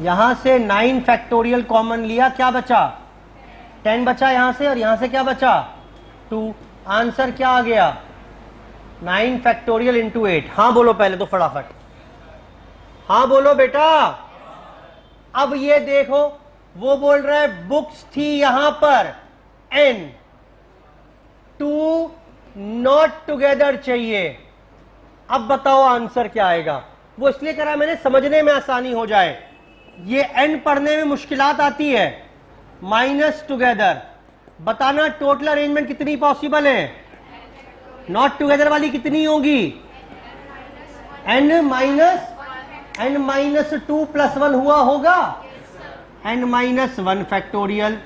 यहां से 9 फैक्टोरियल कॉमन लिया, क्या बचा? 10 बचा यहां से, और यहां से क्या बचा? 2। आंसर क्या आ गया? 9 फैक्टोरियल इंटू 8। हाँ बोलो पहले तो फटाफट, हाँ बोलो बेटा। अब ये देखो, वो बोल रहा है बुक्स थी यहां पर n, 2 नॉट टुगेदर चाहिए। अब बताओ आंसर क्या आएगा? वो इसलिए करा मैंने, समझने में आसानी हो जाए। ये n पढ़ने में मुश्किलात आती है। माइनस टुगेदर, बताना टोटल अरेंजमेंट कितनी पॉसिबल है? नॉट टुगेदर वाली कितनी होगी? n माइनस 2 प्लस 1 हुआ होगा, n माइनस 1 फैक्टोरियल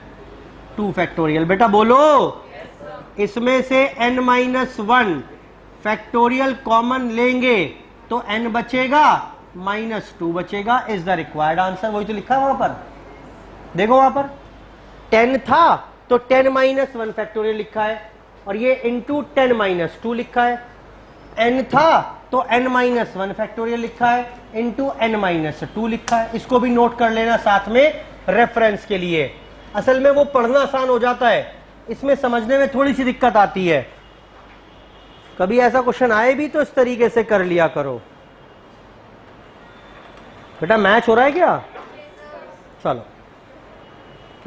2 फैक्टोरियल। बेटा बोलो, इसमें से n माइनस 1 फैक्टोरियल कॉमन लेंगे तो n बचेगा, -2 बचेगा, इज द रिक्वायर्ड आंसर। वही तो लिखा है वहां पर, देखो वहां पर 10 था तो 10 माइनस 1 फैक्टोरियल लिखा है, और ये इंटू 10 माइनस 2 लिखा है। n था तो n माइनस 1 फैक्टोरियल लिखा है, इंटू n माइनस 2 लिखा है। इसको भी नोट कर लेना साथ में रेफरेंस के लिए। असल में वो पढ़ना आसान हो जाता है, इसमें समझने में थोड़ी सी दिक्कत आती है। कभी ऐसा क्वेश्चन आए भी तो इस तरीके से कर लिया करो। बेटा मैच हो रहा है क्या? चलो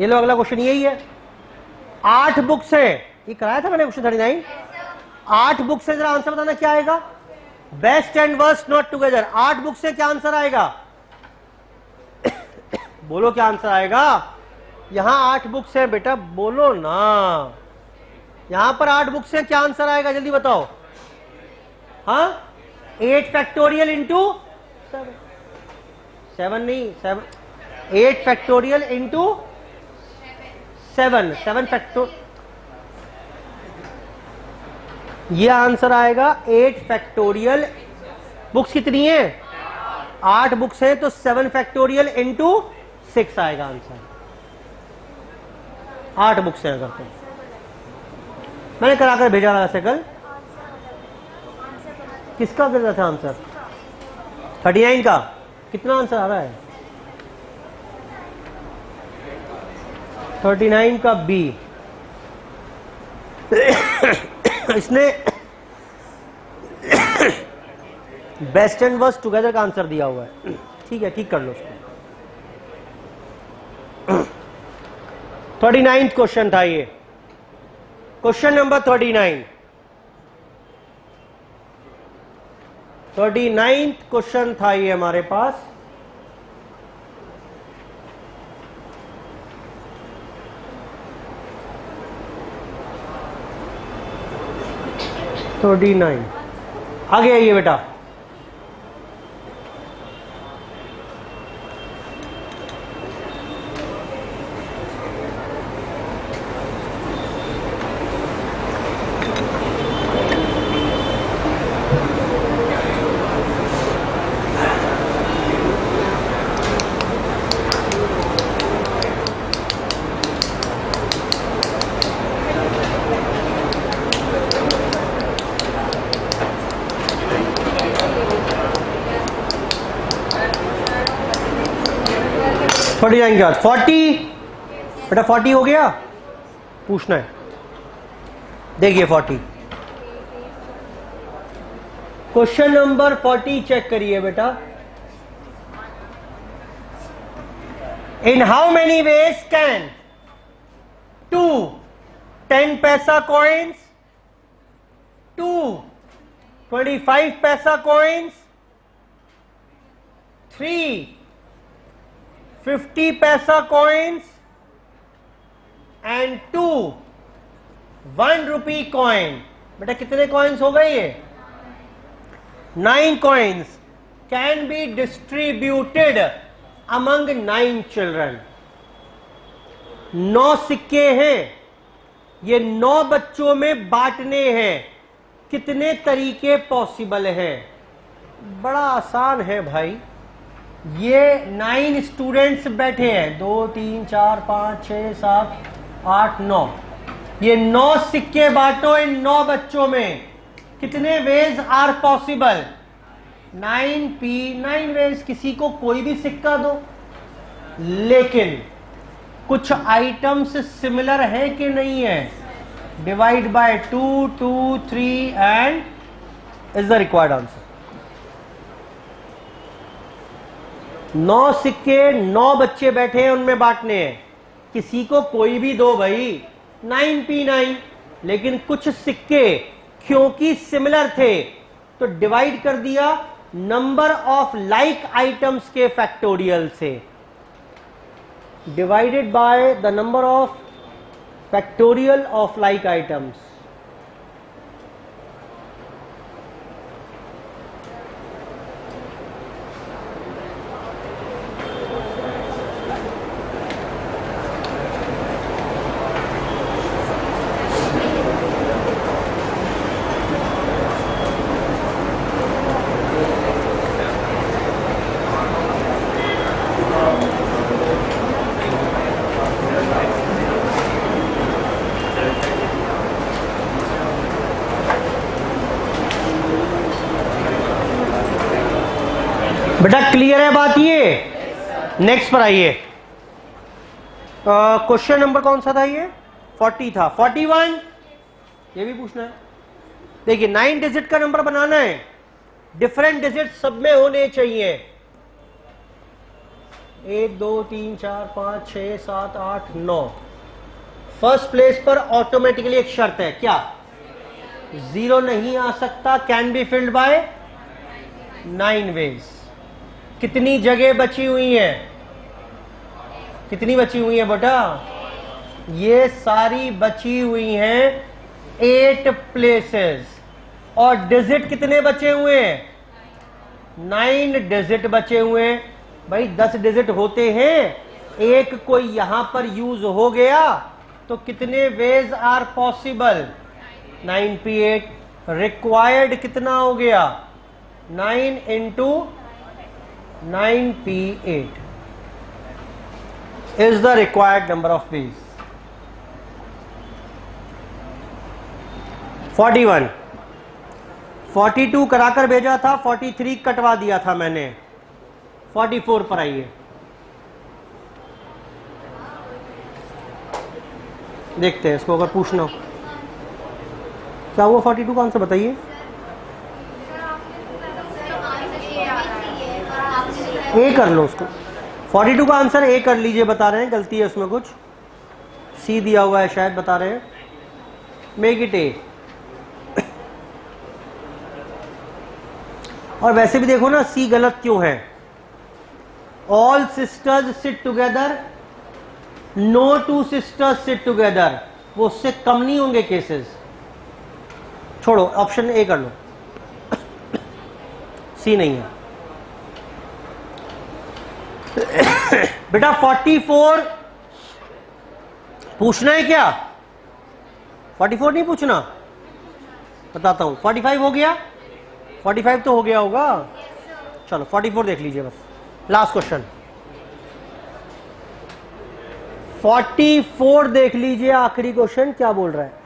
ये लो, अगला क्वेश्चन यही है। 8 बुक्स है, ये कराया था मैंने क्वेश्चन 39। 8 बुक्स है, जरा आंसर बताना क्या आएगा? Best and worst not together. 8 books से क्या आंसर आएगा? बोलो क्या आंसर आएगा? यहां 8 बुक्स है बेटा, बोलो ना। यहां पर 8 बुक्स है, क्या आंसर आएगा जल्दी बताओ? हाँ, 8 फैक्टोरियल इंटू 7 नहीं, 8 फैक्टोरियल इंटू 7 फैक्टोरियल, ये आंसर आएगा 8 फैक्टोरियल। बुक्स कितनी है? 8 बुक्स है तो 7 फैक्टोरियल इंटू 6 आएगा आंसर। 8 बुक्स है अगर तो, मैंने कराकर भेजा था वैसे कल। किसका कर रहा था आंसर? 39 का। कितना आंसर आ रहा है? 39 का बी। इसने बेस्ट एंड वर्स्ट टुगेदर का आंसर दिया हुआ है। ठीक है, ठीक कर लो उसको। 39th क्वेश्चन था ये, क्वेश्चन नंबर 39। 39th क्वेश्चन था ये हमारे पास। आगे आइए बेटा। पढ़ जाएंगे आज 40 बेटा 40 हो गया, पूछना है। देखिए 40 क्वेश्चन नंबर 40 चेक करिए बेटा। इन हाउ मेनी वेज कैन 2 10 पैसा कॉइन्स, 2 25 पैसा कॉइन्स, 3 50 पैसा कॉइन्स एंड 2 1 रुपी कॉइन। बेटा कितने कॉइन्स हो गए ये? 9 coins can be distributed among 9 children. 9 सिक्के हैं, ये 9 बच्चों में बांटने हैं। कितने तरीके पॉसिबल हैं? बड़ा आसान है भाई। ये 9 स्टूडेंट्स बैठे हैं, 2 3 4 5 6 7 8 9। ये 9 सिक्के बांटो इन 9 बच्चों में। कितने वेज आर पॉसिबल? 9 वेज। किसी को कोई भी सिक्का दो, लेकिन कुछ आइटम्स सिमिलर है कि नहीं है? Divide by 2 2 3 and is the required answer. 9 सिक्के 9 बच्चे बैठे हैं, उनमें बांटने हैं। किसी को कोई भी दो भाई, 9p9। लेकिन कुछ सिक्के क्योंकि सिमिलर थे तो डिवाइड कर दिया नंबर ऑफ लाइक आइटम्स के फैक्टोरियल से। Divided by the number of factorial of like items. बेटा क्लियर है बात? ये नेक्स्ट पर आइए। क्वेश्चन नंबर कौन सा था ये? 40 था। 41 ये भी पूछना है। देखिए 9 डिजिट का नंबर बनाना है, डिफरेंट डिजिट सब में होने चाहिए। 1 2 3 4 5 6 7 8 9। फर्स्ट प्लेस पर ऑटोमेटिकली एक शर्त है, क्या? 0 नहीं आ सकता। Can be filled by 9 ways. कितनी जगह बची हुई है? कितनी बची हुई है बेटा? ये सारी बची हुई हैं 8 प्लेसेस। और डिजिट कितने बचे हुए हैं? 9 डिजिट बचे हुए हैं। भाई 10 डिजिट होते हैं, एक कोई यहां पर यूज हो गया तो कितने ways are possible? 9p8। Required कितना हो गया? 9 into 9p8 is the required number of ways. 41 42 कराकर भेजा था, 43 कटवा दिया था मैंने। 44 पर आइए। देखते हैं इसको, अगर पूछना हो। क्या हुआ 42 का आंसर बताइए? ए कर लो उसको। 42 का आंसर ए कर लीजिए। बता रहे हैं गलती है उसमें कुछ, सी दिया हुआ है शायद, बता रहे हैं। Make it A. और वैसे भी देखो ना सी गलत क्यों है? All sisters sit together, no 2 sisters sit together, वो उससे कम नहीं होंगे केसेस। छोड़ो, ऑप्शन ए कर लो। सी नहीं है बेटा। 44 पूछना है क्या? 44 नहीं पूछना, बताता हूं। 45 हो गया? 45 तो हो गया होगा। चलो 44 देख लीजिए बस, लास्ट क्वेश्चन। 44 देख लीजिए, आखिरी क्वेश्चन क्या बोल रहा है।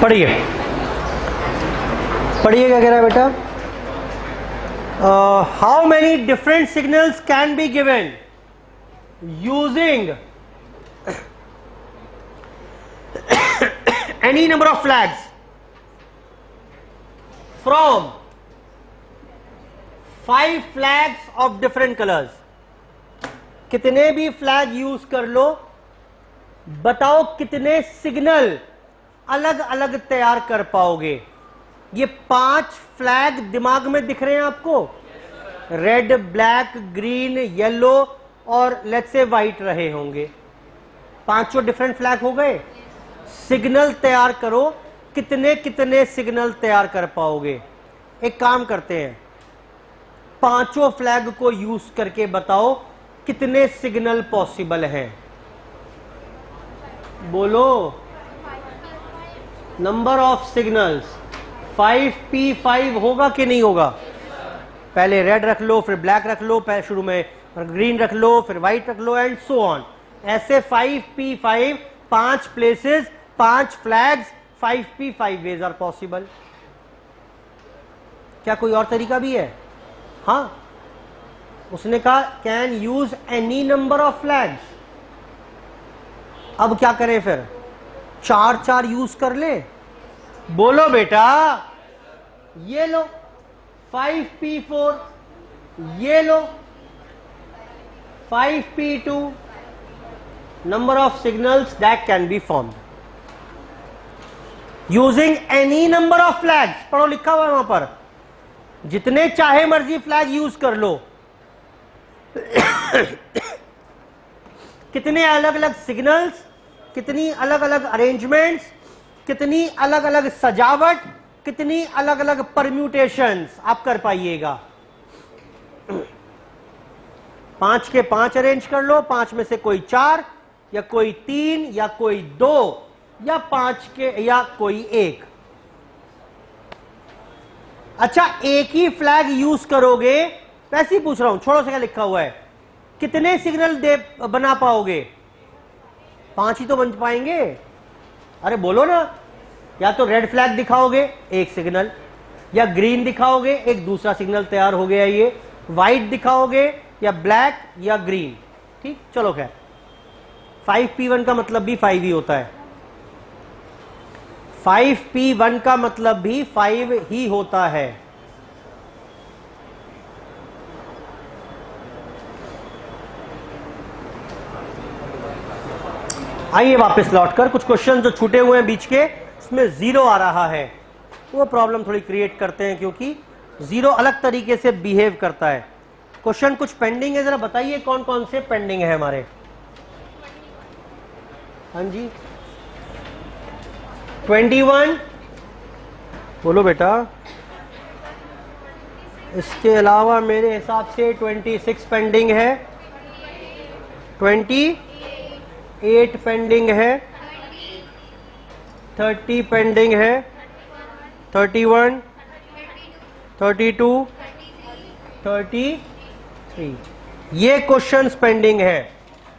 पढ़िए पढ़िए, क्या कह रहा है बेटा? How many different signals can be given using any number of flags from 5 flags of different colours. कितने भी फ्लैग यूज कर लो, बताओ कितने सिग्नल अलग अलग तैयार कर पाओगे। ये 5 फ्लैग दिमाग में दिख रहे हैं आपको? रेड, ब्लैक, ग्रीन, येलो और लेट्स से व्हाइट रहे होंगे। 5 डिफरेंट फ्लैग हो गए। सिग्नल तैयार करो, कितने कितने सिग्नल तैयार कर पाओगे। एक काम करते हैं, 5 फ्लैग को यूज करके बताओ कितने सिग्नल पॉसिबल हैं। बोलो। नंबर ऑफ सिग्नल्स 5p5 होगा कि नहीं होगा? पहले रेड रख लो, फिर ब्लैक रख लो, पहले शुरू में ग्रीन रख लो, फिर व्हाइट रख लो एंड सो ऑन। ऐसे 5p5, 5 places, 5 flags, 5p5 ways are possible. क्या कोई और तरीका भी है? हाँ, उसने कहा can use any number of flags. अब क्या करें फिर? 4 यूज कर ले। बोलो बेटा। ये लो 5p4, ये लो 5p2, number of signals that can be formed using any number of flags. पढ़ो, लिखा हुआ है वहां पर, जितने चाहे मर्जी फ्लैग यूज कर लो। कितने अलग अलग सिग्नल्स, कितनी अलग अलग अरेंजमेंट्स, कितनी अलग अलग सजावट, कितनी अलग अलग परम्यूटेशंस आप कर पाइएगा। 5 के 5 अरेंज कर लो, 5 में से कोई 4 या कोई 3 या कोई 2 या 5 के या कोई 1। अच्छा, एक ही फ्लैग यूज करोगे, वैसे ही पूछ रहा हूं, छोड़ो से क्या लिखा हुआ है। कितने सिग्नल बना पाओगे? 5 ही तो बन पाएंगे। अरे बोलो ना। या तो रेड फ्लैग दिखाओगे, एक सिग्नल, या ग्रीन दिखाओगे, एक दूसरा सिग्नल तैयार हो गया। ये व्हाइट दिखाओगे या ब्लैक या ग्रीन। ठीक, चलो खैर। 5p1 का मतलब भी 5 ही होता है। 5p1 का मतलब भी 5 ही होता है। आइए वापस लौटकर कुछ क्वेश्चन जो छूटे हुए हैं बीच के, उसमें 0 आ रहा है, वो प्रॉब्लम थोड़ी क्रिएट करते हैं, क्योंकि 0 अलग तरीके से बिहेव करता है। क्वेश्चन कुछ पेंडिंग है, जरा बताइए कौन कौन से पेंडिंग है हमारे। हाँ जी, 21 बोलो बेटा। इसके अलावा मेरे हिसाब से 26 पेंडिंग है, 28 पेंडिंग है, 30 पेंडिंग है, 31, 32, 33, ये क्वेश्चंस पेंडिंग है।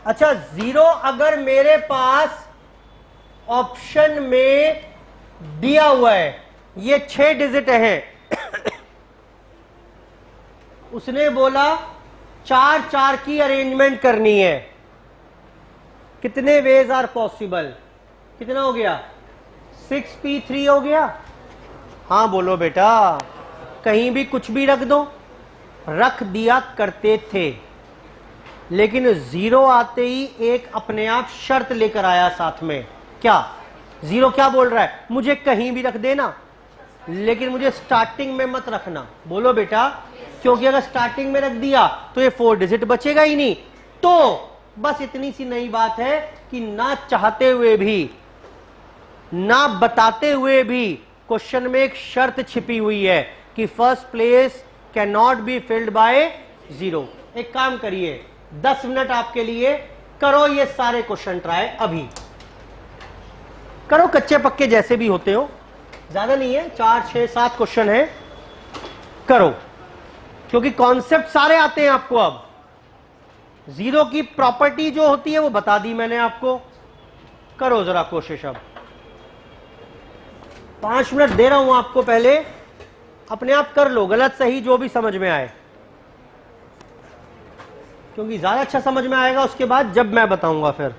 अच्छा, 0 अगर मेरे पास ऑप्शन में दिया हुआ है, ये 6 डिजिट है, उसने बोला 4 की अरेंजमेंट करनी है, कितने वेज आर पॉसिबल? कितना हो गया? 6p3 हो गया। हाँ बोलो बेटा। कहीं भी कुछ भी रख दो, रख दिया करते थे, लेकिन 0 आते ही एक अपने आप शर्त लेकर आया साथ में। क्या 0 क्या बोल रहा है? मुझे कहीं भी रख देना, लेकिन मुझे स्टार्टिंग में मत रखना। बोलो बेटा, क्योंकि अगर स्टार्टिंग में रख दिया तो ये 4 डिजिट बचेगा ही नहीं। तो बस इतनी सी नई बात है कि ना चाहते हुए भी, ना बताते हुए भी, क्वेश्चन में एक शर्त छिपी हुई है कि first place can not be filled by 0। एक काम करिए, 10 मिनट आपके लिए, करो ये सारे क्वेश्चन ट्राई। अभी करो, कच्चे पक्के जैसे भी होते हो, ज्यादा नहीं है, 4, 6, 7 क्वेश्चन है, करो, क्योंकि कॉन्सेप्ट सारे आते हैं आपको। अब 0 की प्रॉपर्टी जो होती है वो बता दी मैंने आपको। करो जरा कोशिश अब। 5 मिनट दे रहा हूं आपको, पहले अपने आप कर लो, गलत सही जो भी समझ में आए, क्योंकि ज्यादा अच्छा समझ में आएगा उसके बाद जब मैं बताऊंगा फिर।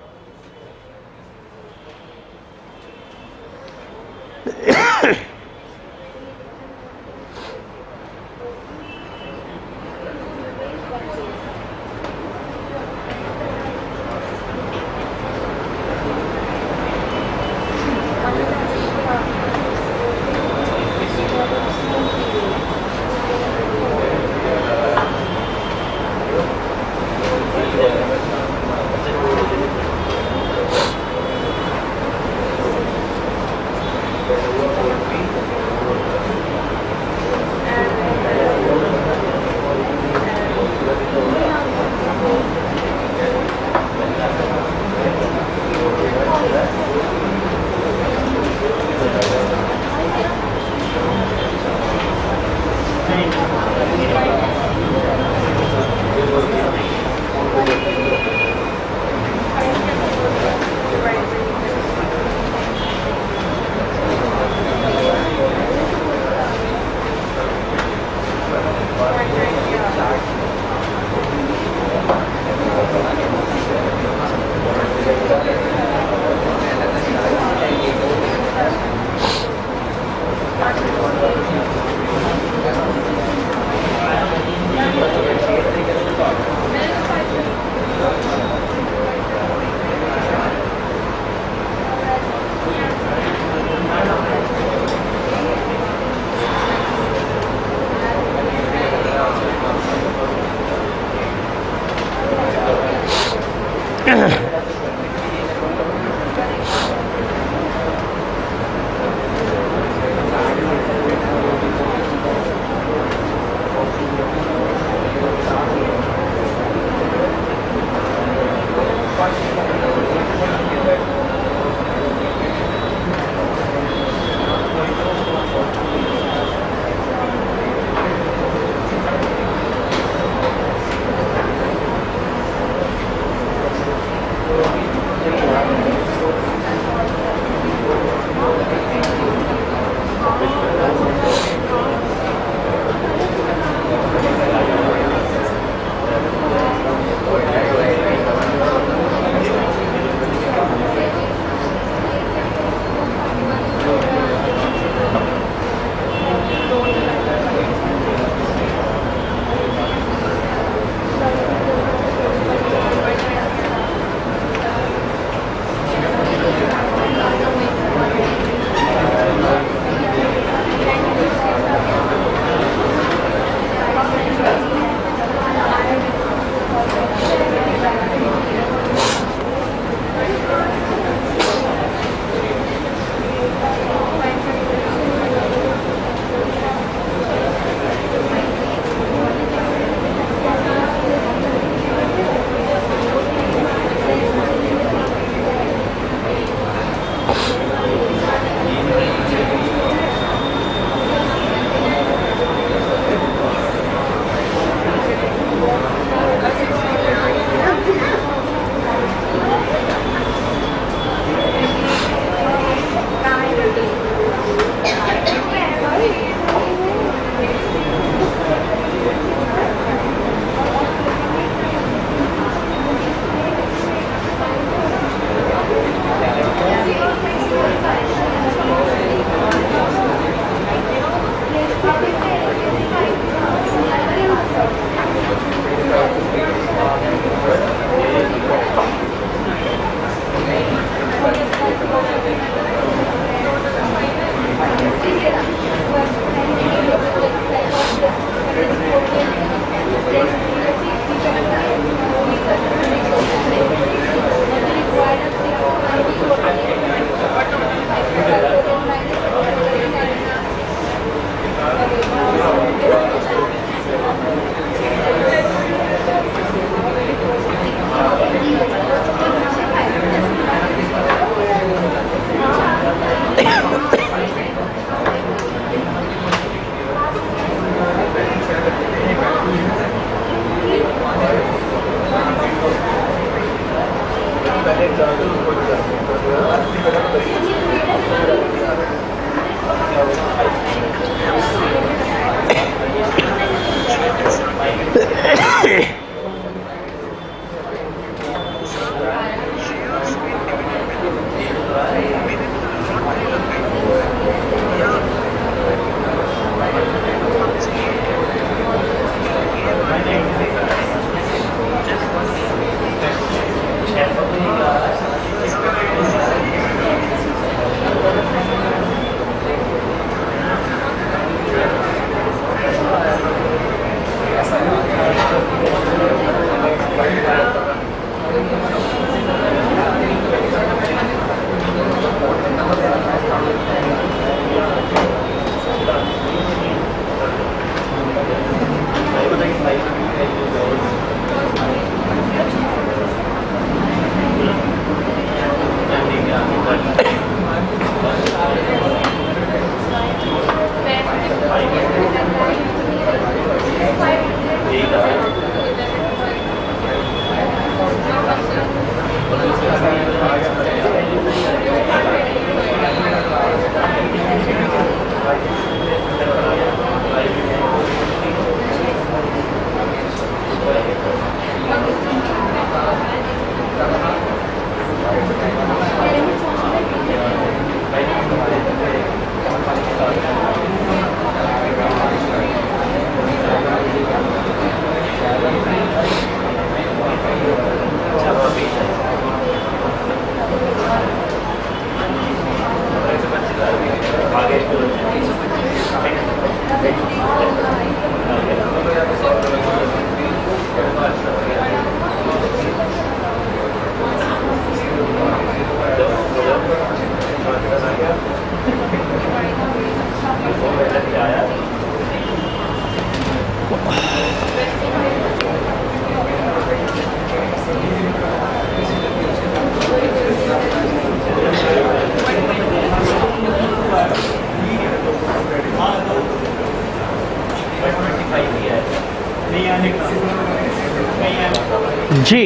जी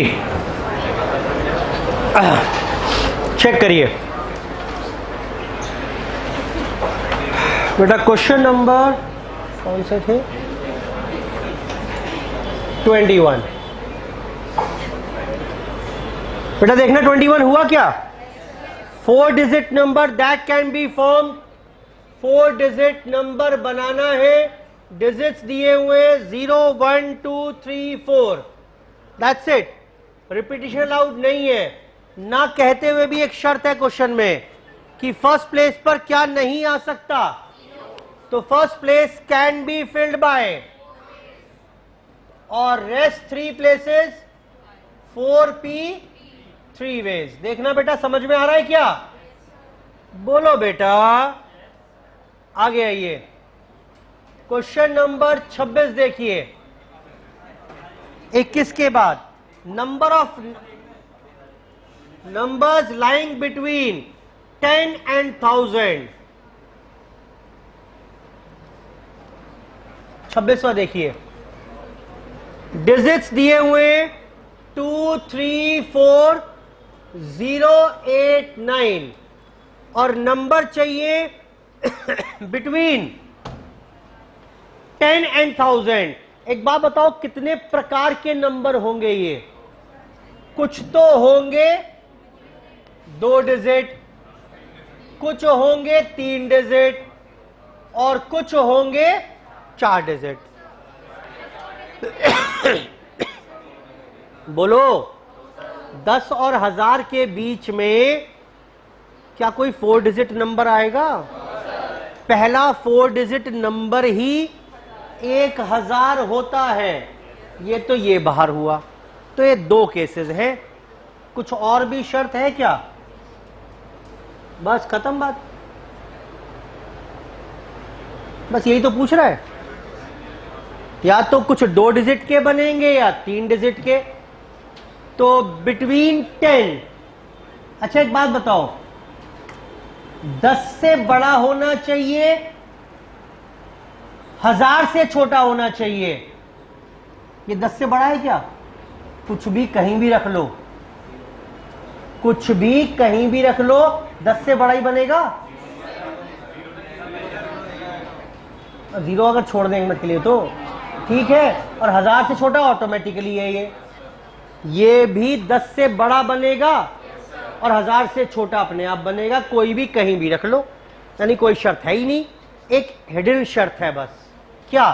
चेक करिए बेटा, क्वेश्चन नंबर कौन से थे? 21। बेटा देखना 21 हुआ क्या? 4 digit number that can be form, 4 digit number बनाना है, डिजिट्स दिए हुए 0 1 2 3 4, दैट्स इट। रिपीटिशन अलाउड नहीं है। ना कहते हुए भी एक शर्त है क्वेश्चन में कि फर्स्ट प्लेस पर क्या नहीं आ सकता, तो first place can be filled bye, और रेस्ट 3 प्लेसेस 4p 3 वेज। देखना बेटा समझ में आ रहा है क्या? बोलो बेटा, आगे आइए। क्वेश्चन नंबर 26 देखिए, 21 के बाद number of numbers lying between 10 and 1000। 26वां देखिए, डिजिट्स दिए हुए 2 3 4 0 8 9, और नंबर चाहिए बिटवीन 10 and 1000। एक बात बताओ, कितने प्रकार के नंबर होंगे ये? कुछ तो होंगे 2 डिजिट, कुछ होंगे 3 डिजिट, और कुछ होंगे 4 डिजिट। बोलो, 10 और 1000 के बीच में क्या कोई 4 डिजिट नंबर आएगा? पहला 4 डिजिट नंबर ही 1000 होता है। ये तो ये बाहर हुआ, तो ये 2 केसेस हैं। कुछ और भी शर्त है क्या? बस खत्म बात, बस यही तो पूछ रहा है। या तो कुछ 2 डिजिट के बनेंगे या 3 डिजिट के। तो बिटवीन 10, अच्छा एक बात बताओ, 10 से बड़ा होना चाहिए, 1000 से छोटा होना चाहिए? ये 10 से बड़ा है क्या? कुछ भी कहीं भी रख लो, कुछ भी कहीं भी रख लो, 10 से बड़ा ही बनेगा। 0 अगर छोड़ देंगे मिनट के लिए तो ठीक है, और 1000 से छोटा ऑटोमेटिकली है ये भी 10 से बड़ा बनेगा और 1000 से छोटा अपने आप बनेगा। कोई भी कहीं भी रख लो, यानी कोई शर्त है ही नहीं, एक हिडन शर्त है बस। क्या?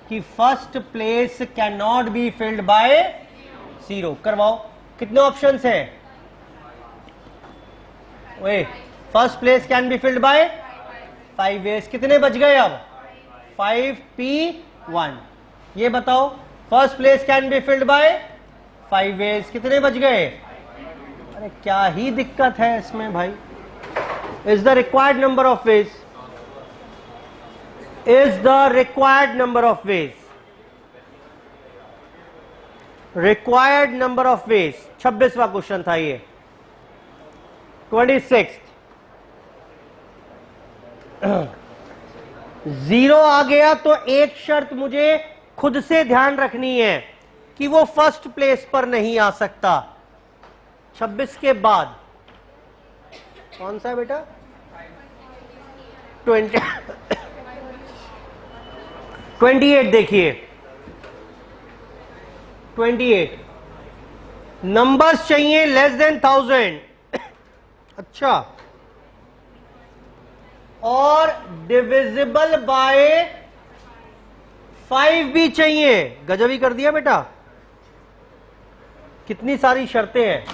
कि first place can not be filled by 0। करवाओ, कितने ऑप्शंस हैं? ओए, first place can be filled by 5 ways. कितने बच गए अब? 5p1। ये बताओ, first place can be filled by 5 ways, कितने बच गए? अरे क्या ही दिक्कत है इसमें भाई। Is the required number of ways, is the required number of ways, required number of ways. 26वां क्वेश्चन था ये। 26 0 आ गया तो एक शर्त मुझे खुद से ध्यान रखनी है कि वो फर्स्ट प्लेस पर नहीं आ सकता। 26 के बाद कौन सा है बेटा? 28 देखिए, 28 नंबर्स चाहिए लेस देन 1000। अच्छा, और डिविजिबल बाय 5 भी चाहिए। गजब ही कर दिया बेटा, कितनी सारी शर्तें हैं।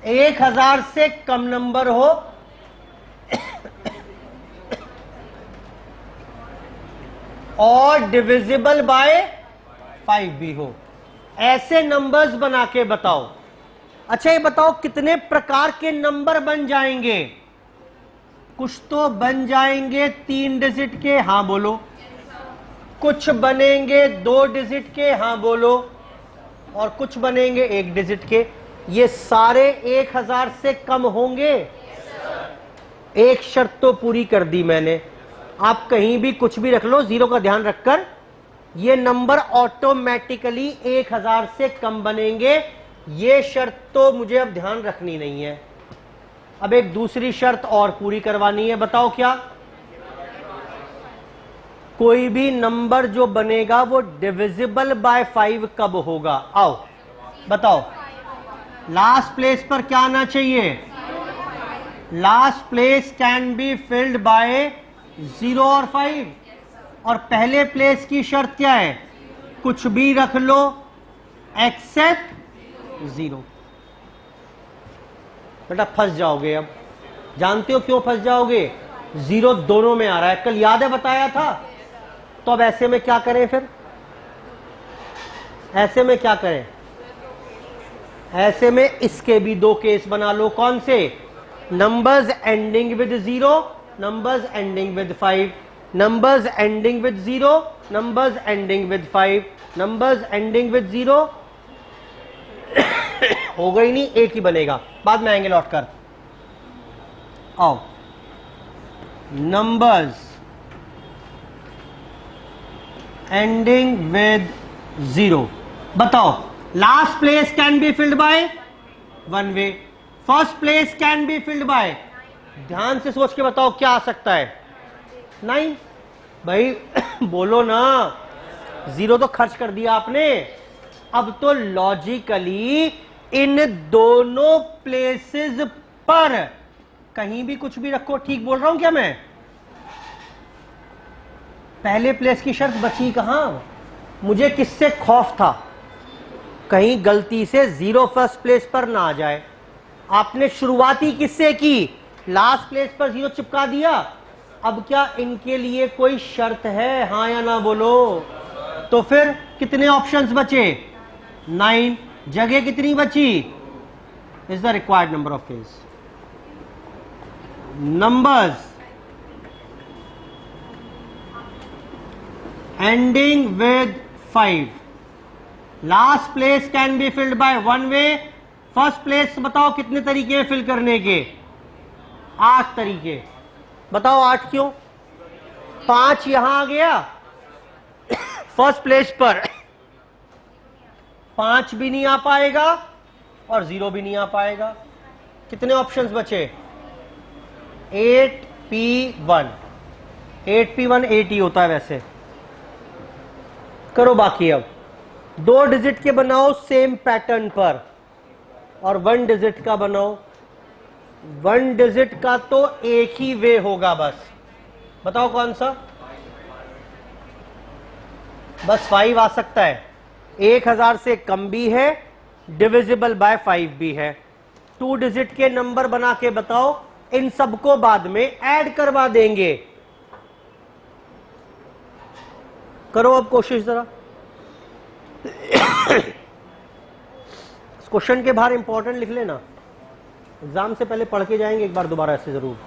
1000 से कम नंबर हो, और डिविजिबल बाय 5 भी हो, ऐसे नंबर्स बना के बताओ। अच्छा ये बताओ कितने प्रकार के नंबर बन जाएंगे? कुछ तो बन जाएंगे 3 डिजिट के, हां बोलो। कुछ बनेंगे 2 डिजिट के, हां बोलो। और कुछ बनेंगे 1 डिजिट के। ये सारे 1000 से कम होंगे? एक शर्त तो पूरी कर दी मैंने, आप कहीं भी कुछ भी रख लो, 0 का ध्यान रखकर, ये नंबर ऑटोमेटिकली 1000 से कम बनेंगे। ये शर्त तो मुझे अब ध्यान रखनी नहीं है। अब एक दूसरी शर्त और पूरी करवानी है, बताओ क्या? कोई भी नंबर जो बनेगा वो डिविजिबल बाय 5 कब होगा? आओ बताओ। लास्ट प्लेस पर क्या आना चाहिए? Last place can be filled by 0 और 5। और पहले प्लेस की शर्त क्या है? कुछ भी रख लो एक्सेप्ट 0। बेटा फंस जाओगे। अब जानते हो क्यों फंस जाओगे? 0 दोनों में आ रहा है, कल याद है बताया था। तो अब ऐसे में क्या करें? फिर ऐसे में क्या करें? ऐसे में इसके भी 2 केस बना लो। कौन से? Numbers ending with 0, numbers ending with 5, numbers ending with 0, numbers ending with 5, numbers ending with 0। होगा ही नहीं, एक ही बनेगा, बाद में आएंगे लौट कर। आओ, नंबर्स एंडिंग विद 0। बताओ, last place can be filled bye 1 way, first place can be filled bye, ध्यान से सोच के बताओ क्या आ सकता है? 9। भाई बोलो ना, 0 तो खर्च कर दिया आपने। अब तो लॉजिकली इन दोनों प्लेसेस पर कहीं भी कुछ भी रखो। ठीक बोल रहा हूं क्या मैं? पहले प्लेस की शर्त बची कहां? मुझे किससे खौफ था? कहीं गलती से 0 फर्स्ट प्लेस पर ना आ जाए। आपने शुरुआती किससे की? लास्ट प्लेस पर 0 चिपका दिया। अब क्या इनके लिए कोई शर्त है? हां या ना बोलो। तो फिर कितने ऑप्शंस बचे? 9। जगह कितनी बची? Is the required number of phase. Numbers ending with 5, last place can be filled bye 1 way, first place बताओ कितने तरीके हैं फिल करने के? 8 तरीके। बताओ 8 क्यों? 5 यहां आ गया फर्स्ट प्लेस पर, 5 भी नहीं आ पाएगा और 0 भी नहीं आ पाएगा। कितने ऑप्शंस बचे? 8P1। 8P1 8 ही होता है वैसे। करो बाकी। अब 2 डिजिट के बनाओ सेम पैटर्न पर, और 1 डिजिट का बनाओ। 1 डिजिट का तो एक ही वे होगा बस। बताओ कौन सा? बस 5 आ सकता है। 1000 से कम भी है, डिविजिबल बाय 5 भी है। 2 डिजिट के नंबर बना के बताओ, इन सबको बाद में ऐड करवा देंगे। करो अब कोशिश जरा। इस क्वेश्चन के बाहर इंपॉर्टेंट लिख लेना, एग्जाम से पहले पढ़ के जाएंगे एक बार दोबारा ऐसे जरूर।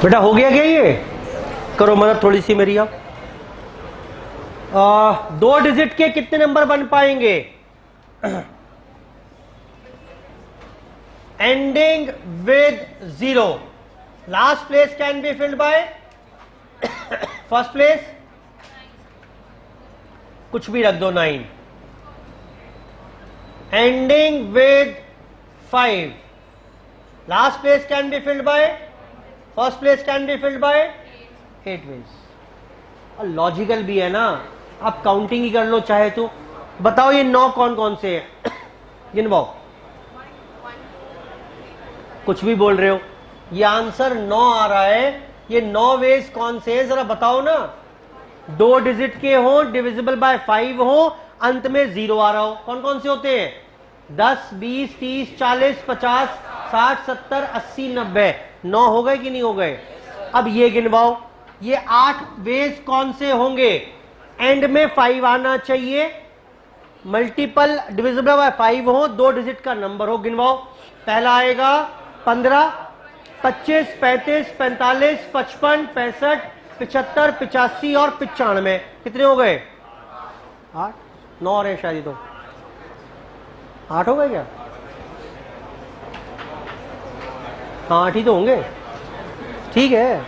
बेटा हो गया क्या ये? करो मदद थोड़ी सी मेरी आप। 2 डिजिट के कितने नंबर बन पाएंगे ending with 0? Last place can be filled by first place, कुछ भी रख दो 9, ending with 5, last place can be filled by first place can be filled by 8 ways. और लॉजिकल भी है ना, आप काउंटिंग ही कर लो चाहे तो। बताओ ये 9 कौन कौन से हैं गिनवाओ। कुछ भी बोल रहे हो, ये आंसर 9 आ रहा है, ये 9 वेज कौन से हैं जरा बताओ ना। 2 डिजिट के हो, डिविजिबल बाय 5 हो, अंत में 0 आ रहा हो, कौन कौन से होते हैं? 10, 20, 30, 40, 50, 60, 70, 80, 90। 9 हो गए कि नहीं हो गए? अब ये गिनवाओ, ये 8 वेज कौन से होंगे? एंड में 5 आना चाहिए, मल्टीपल डिविजिबल बाय 5 हो, 2 डिजिट का नंबर हो, गिनवाओ। पहला आएगा 15, 25, 35, 45, 55, 65, 75, 85 और 95। कितने हो गए? 8, 9 रहे शायद, तो 8 हो गए क्या? हाँ 8 ही तो होंगे, ठीक है,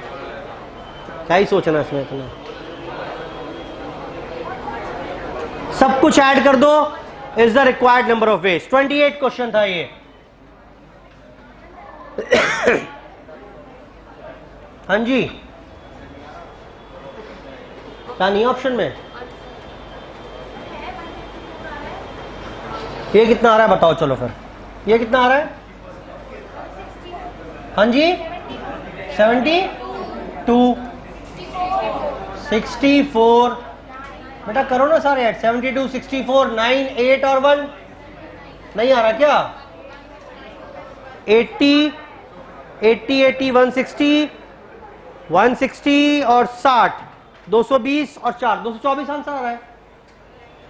क्या ही सोचना इसमें इतना। सब कुछ ऐड कर दो, is the required number of veg. 28 question था ये। हाँ जी, क्या नहीं ऑप्शन में? ये कितना आ रहा है बताओ, चलो फिर ये कितना आ रहा है? हाँ जी 72, 64, बेटा करो ना सारे ऐड। 72, 64, 9, 8 और 1 नहीं आ रहा क्या? 80, 80, 80, 160, 160 और 60, 220 और 4, 224 आंसर आ रहा है।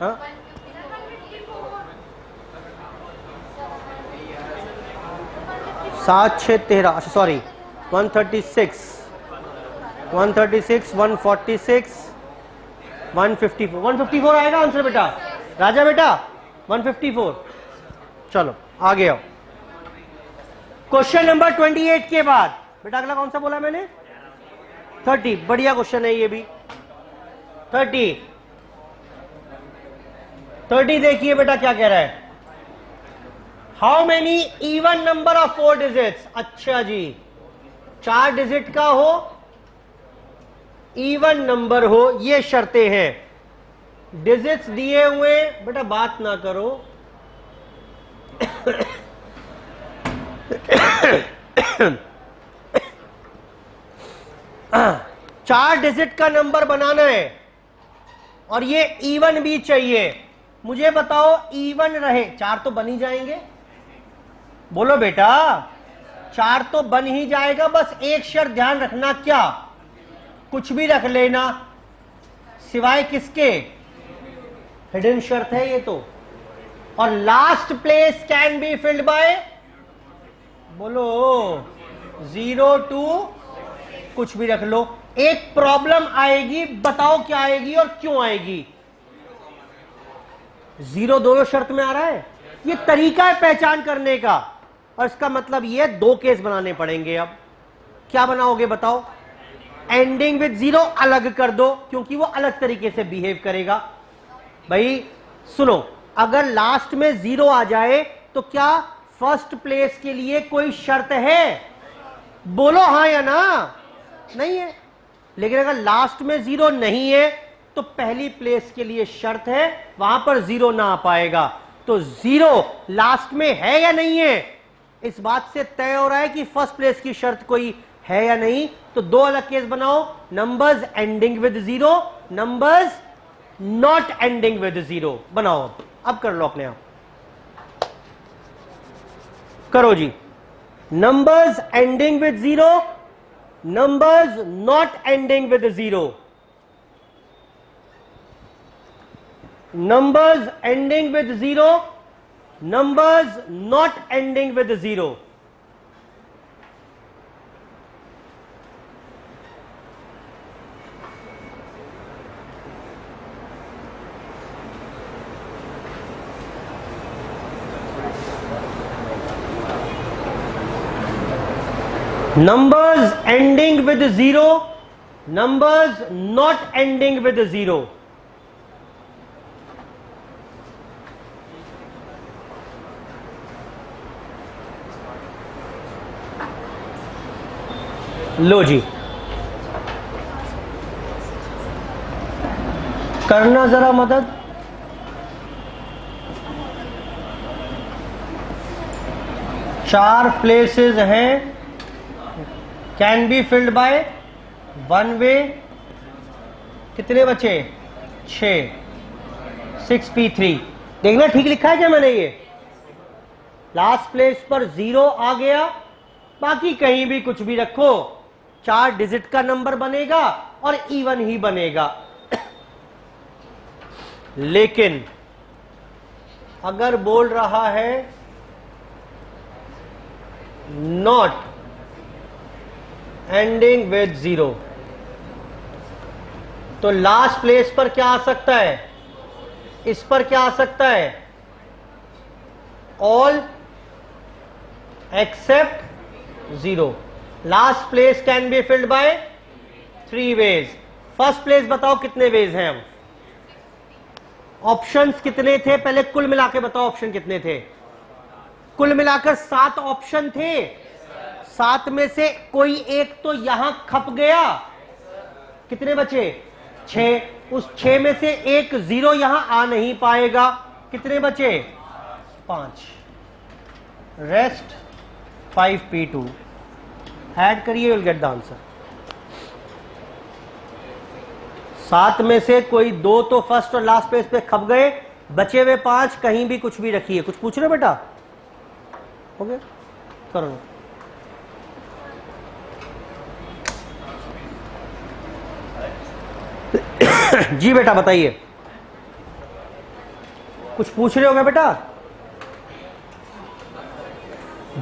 हाँ 7, 6, 13, अच्छा सॉरी 136, 136, 146, 154, 154 आएगा आंसर बेटा, राजा बेटा 154। चलो आगे आओ। क्वेश्चन नंबर 28 के बाद बेटा अगला कौन सा बोला मैंने? 30। बढ़िया क्वेश्चन है ये भी। 30 देखिए बेटा क्या कह रहा है। How many even number of 4 digits? अच्छा जी, 4 डिजिट का हो, इवन नंबर हो, ये शर्तें हैं। डिजिट्स दिए हुए, बेटा बात ना करो। 4 डिजिट का नंबर बनाना है और ये इवन भी चाहिए। मुझे बताओ इवन रहे, 4 तो बन ही जाएंगे, बोलो बेटा 4 तो बन ही जाएगा। बस एक शर्त ध्यान रखना, क्या? कुछ भी रख लेना, सिवाय किसके? हिडन शर्त है ये तो। और last place can be filled bye, बोलो 0 to कुछ भी रख लो। एक प्रॉब्लम आएगी, बताओ क्या आएगी और क्यों आएगी? 0 दोनों शर्त में आ रहा है। ये तरीका है पहचान करने का, और इसका मतलब ये 2 केस बनाने पड़ेंगे। अब क्या बनाओगे बताओ? एंडिंग विद 0 अलग कर दो, क्योंकि वो अलग तरीके से बिहेव करेगा। भाई सुनो, अगर लास्ट में 0 आ जाए तो क्या फर्स्ट प्लेस के लिए कोई शर्त है? बोलो हाँ या ना। नहीं है। लेकिन अगर लास्ट में 0 नहीं है तो पहली प्लेस के लिए शर्त है, वहां पर 0 ना आ पाएगा। तो 0 लास्ट में है या नहीं है, इस बात से तय हो रहा है कि फर्स्ट प्लेस की शर्त कोई है या नहीं। तो 2 अलग केस बनाओ, numbers ending with 0, numbers not ending with 0 बनाओ। अब कर लो अपने आप, करो जी। Numbers ending with 0, numbers not ending with 0, numbers ending with 0, numbers not ending with 0। numbers ending with 0, numbers not ending with 0. लो जी, करना जरा मदद। चार प्लेसेस हैं, can be filled by one way. कितने बचे? 6, 6p3। देखना ठीक लिखा है क्या मैंने? ये लास्ट प्लेस पर 0 आ गया, बाकी कहीं भी कुछ भी रखो, 4 डिजिट का नंबर बनेगा और इवन ही बनेगा। लेकिन अगर बोल रहा है नॉट एंडिंग विद 0, तो लास्ट प्लेस पर क्या आ सकता है? इस पर क्या आ सकता है? All except 0। Last place can be filled by 3 ways. First place बताओ कितने वेज हैं? हम ऑप्शंस कितने थे पहले कुल मिला के बताओ, ऑप्शन कितने थे? कुल मिलाकर 7 ऑप्शन थे। 7 में से कोई एक तो यहां खप गया, कितने बचे? 6। उस 6 में से एक 0 यहां आ नहीं पाएगा, कितने बचे? 5। Rest 5p2। ऐड करिए, विल गेट द आंसर। 7 में से कोई 2 तो फर्स्ट और लास्ट पेज पे खप गए, बचे हुए 5 कहीं भी कुछ भी रखिए। कुछ पूछ रहे बेटा? हो गया, करो। जी बेटा बताइए, कुछ पूछ रहे हो क्या बेटा?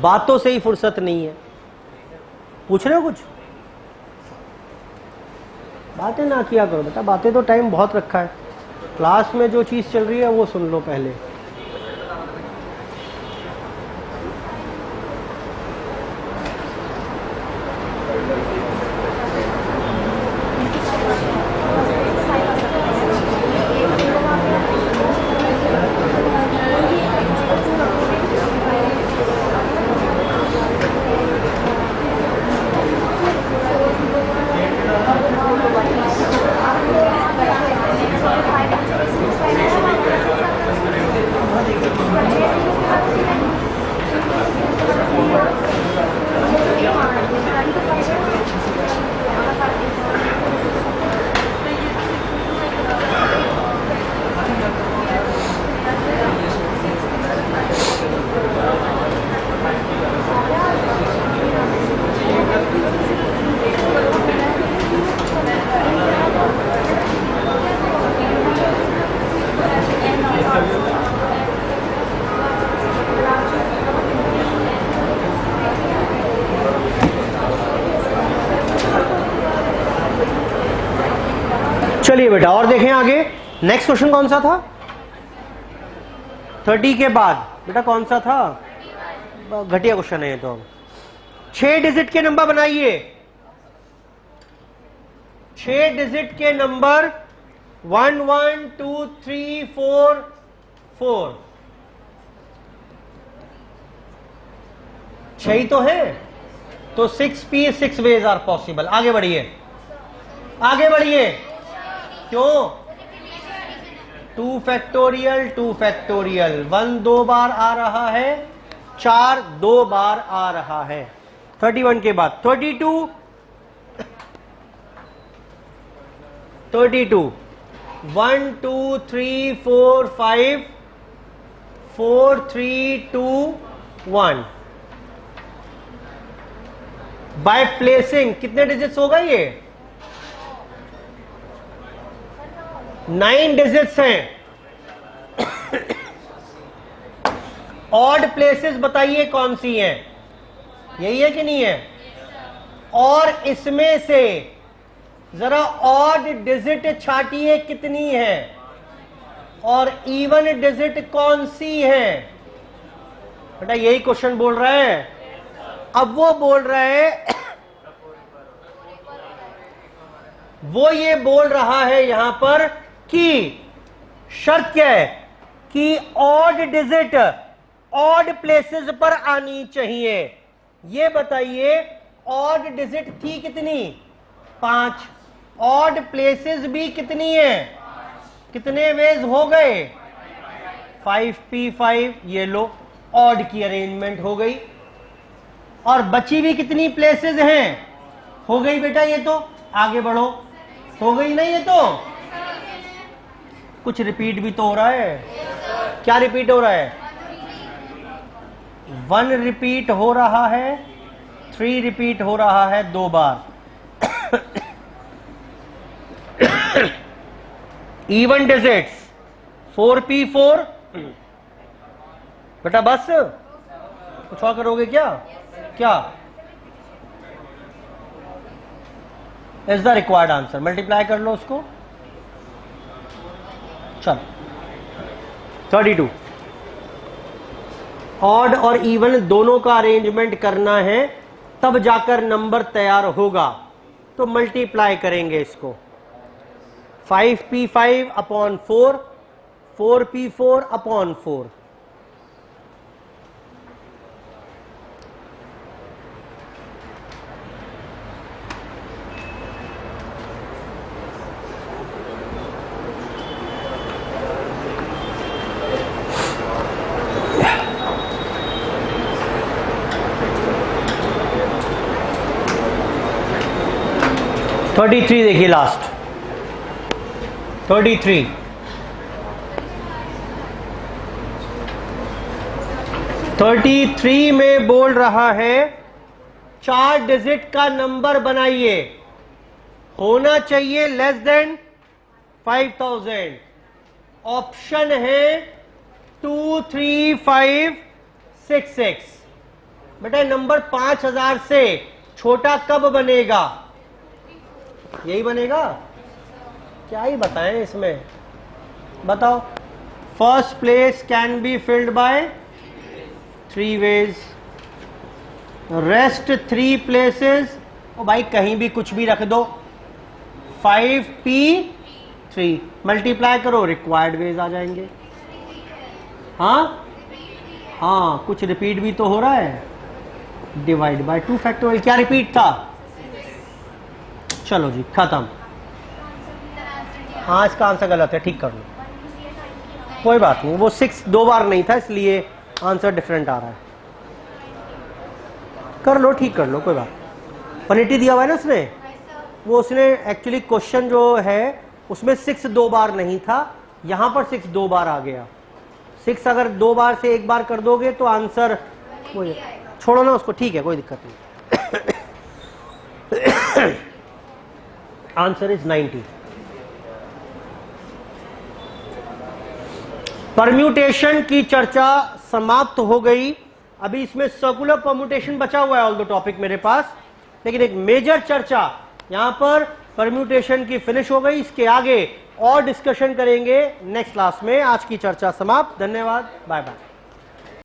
बातों से ही फुर्सत नहीं है, पूछ रहे हो कुछ? बातें ना किया करो बेटा, बातें तो टाइम बहुत रखा है। क्लास में जो चीज चल रही है वो सुन लो पहले। चलिए बेटा और देखें आगे। नेक्स्ट क्वेश्चन कौन सा था? 30 के बाद बेटा कौन सा था? घटिया क्वेश्चन है ये तो। 6 डिजिट के नंबर बनाइए। 6 डिजिट के नंबर 1 1 2 3 4 4। 6 ही तो है, तो 6p 6 वेज आर पॉसिबल। आगे बढ़िए, आगे बढ़िए। क्यों? 2 फैक्टोरियल 2 फैक्टोरियल। 1 2 बार आ रहा है, 4 2 बार आ रहा है। 31 के बाद 32 32 1 2 3 4 5 4 3 2 1। बाय प्लेसिंग कितने डिजिट्स होगा ये? 9 डिजिट्स हैं। ऑड प्लेसेस बताइए कौन सी हैं? यही है कि नहीं है? और इसमें से जरा ऑड डिजिट छाटिए कितनी है, और इवन डिजिट कौन सी है? बेटा यही क्वेश्चन बोल रहा है। अब वो बोल रहे हैं, वो ये बोल रहा है यहां पर कि शर्त क्या है कि ऑड डिजिट ऑड प्लेसेस पर आनी चाहिए। ये बताइए ऑड डिजिट थी कितनी? 5। ऑड प्लेसेस भी कितनी है? कितने वेज हो गए? 5p5। ये लो ऑड की अरेंजमेंट हो गई। और बची भी कितनी प्लेसेस हैं? हो गई बेटा, ये तो आगे बढ़ो, हो गई नहीं? ये तो कुछ रिपीट भी तो हो रहा है। क्या रिपीट हो रहा है? 1 रिपीट हो रहा है, 3 रिपीट हो रहा है 2 बार। Even digits 4p4। बेटा बस कुछ और करोगे क्या? क्या is the required answer? Multiply कर लो उसको। चल 32। ऑड और इवन दोनों का अरेंजमेंट करना है, तब जाकर नंबर तैयार होगा। तो मल्टीप्लाई करेंगे इसको। 5p5 upon 4, 4p4 upon 4। Thirty 33 देखिए लास्ट। 33 33 में बोल रहा है 4 डिजिट का नंबर बनाइए, होना चाहिए लेस देन 5000। ऑप्शन है 2 3 5 6 6। बेटा नंबर 5000 से छोटा कब बनेगा? यही बनेगा। क्या ही बताएं इसमें, बताओ। First place can be filled by 3 ways, rest 3 places, ओ भाई कहीं भी कुछ भी रख दो। 5p3 मल्टीप्लाई करो, रिक्वायर्ड वेज आ जाएंगे। हाँ कुछ रिपीट भी तो हो रहा है। Divide by 2 factorial. क्या रिपीट था? चलो जी खत्म। हाँ इसका आंसर गलत है, ठीक कर लो, कोई बात नहीं। वो 6 2 बार नहीं था, इसलिए आंसर डिफरेंट आ रहा है। कर लो, ठीक कर लो, कोई बात। 180 दिया हुआ है ना उसने, वो उसने एक्चुअली क्वेश्चन जो है उसमें 6 2 बार नहीं था, यहां पर 6 2 बार आ गया। 6 अगर 2 बार से 1 बार कर दोगे तो आंसर वही। छोड़ो ना उसको, ठीक है, कोई दिक्कत नहीं। Answer is 90। परम्यूटेशन की चर्चा समाप्त हो गई। अभी इसमें सर्कुलर परम्यूटेशन बचा हुआ है ऑल द टॉपिक मेरे पास, लेकिन एक मेजर चर्चा यहां पर परम्यूटेशन की फिनिश हो गई। इसके आगे और डिस्कशन करेंगे नेक्स्ट क्लास में। आज की चर्चा समाप्त। धन्यवाद, बाय बाय।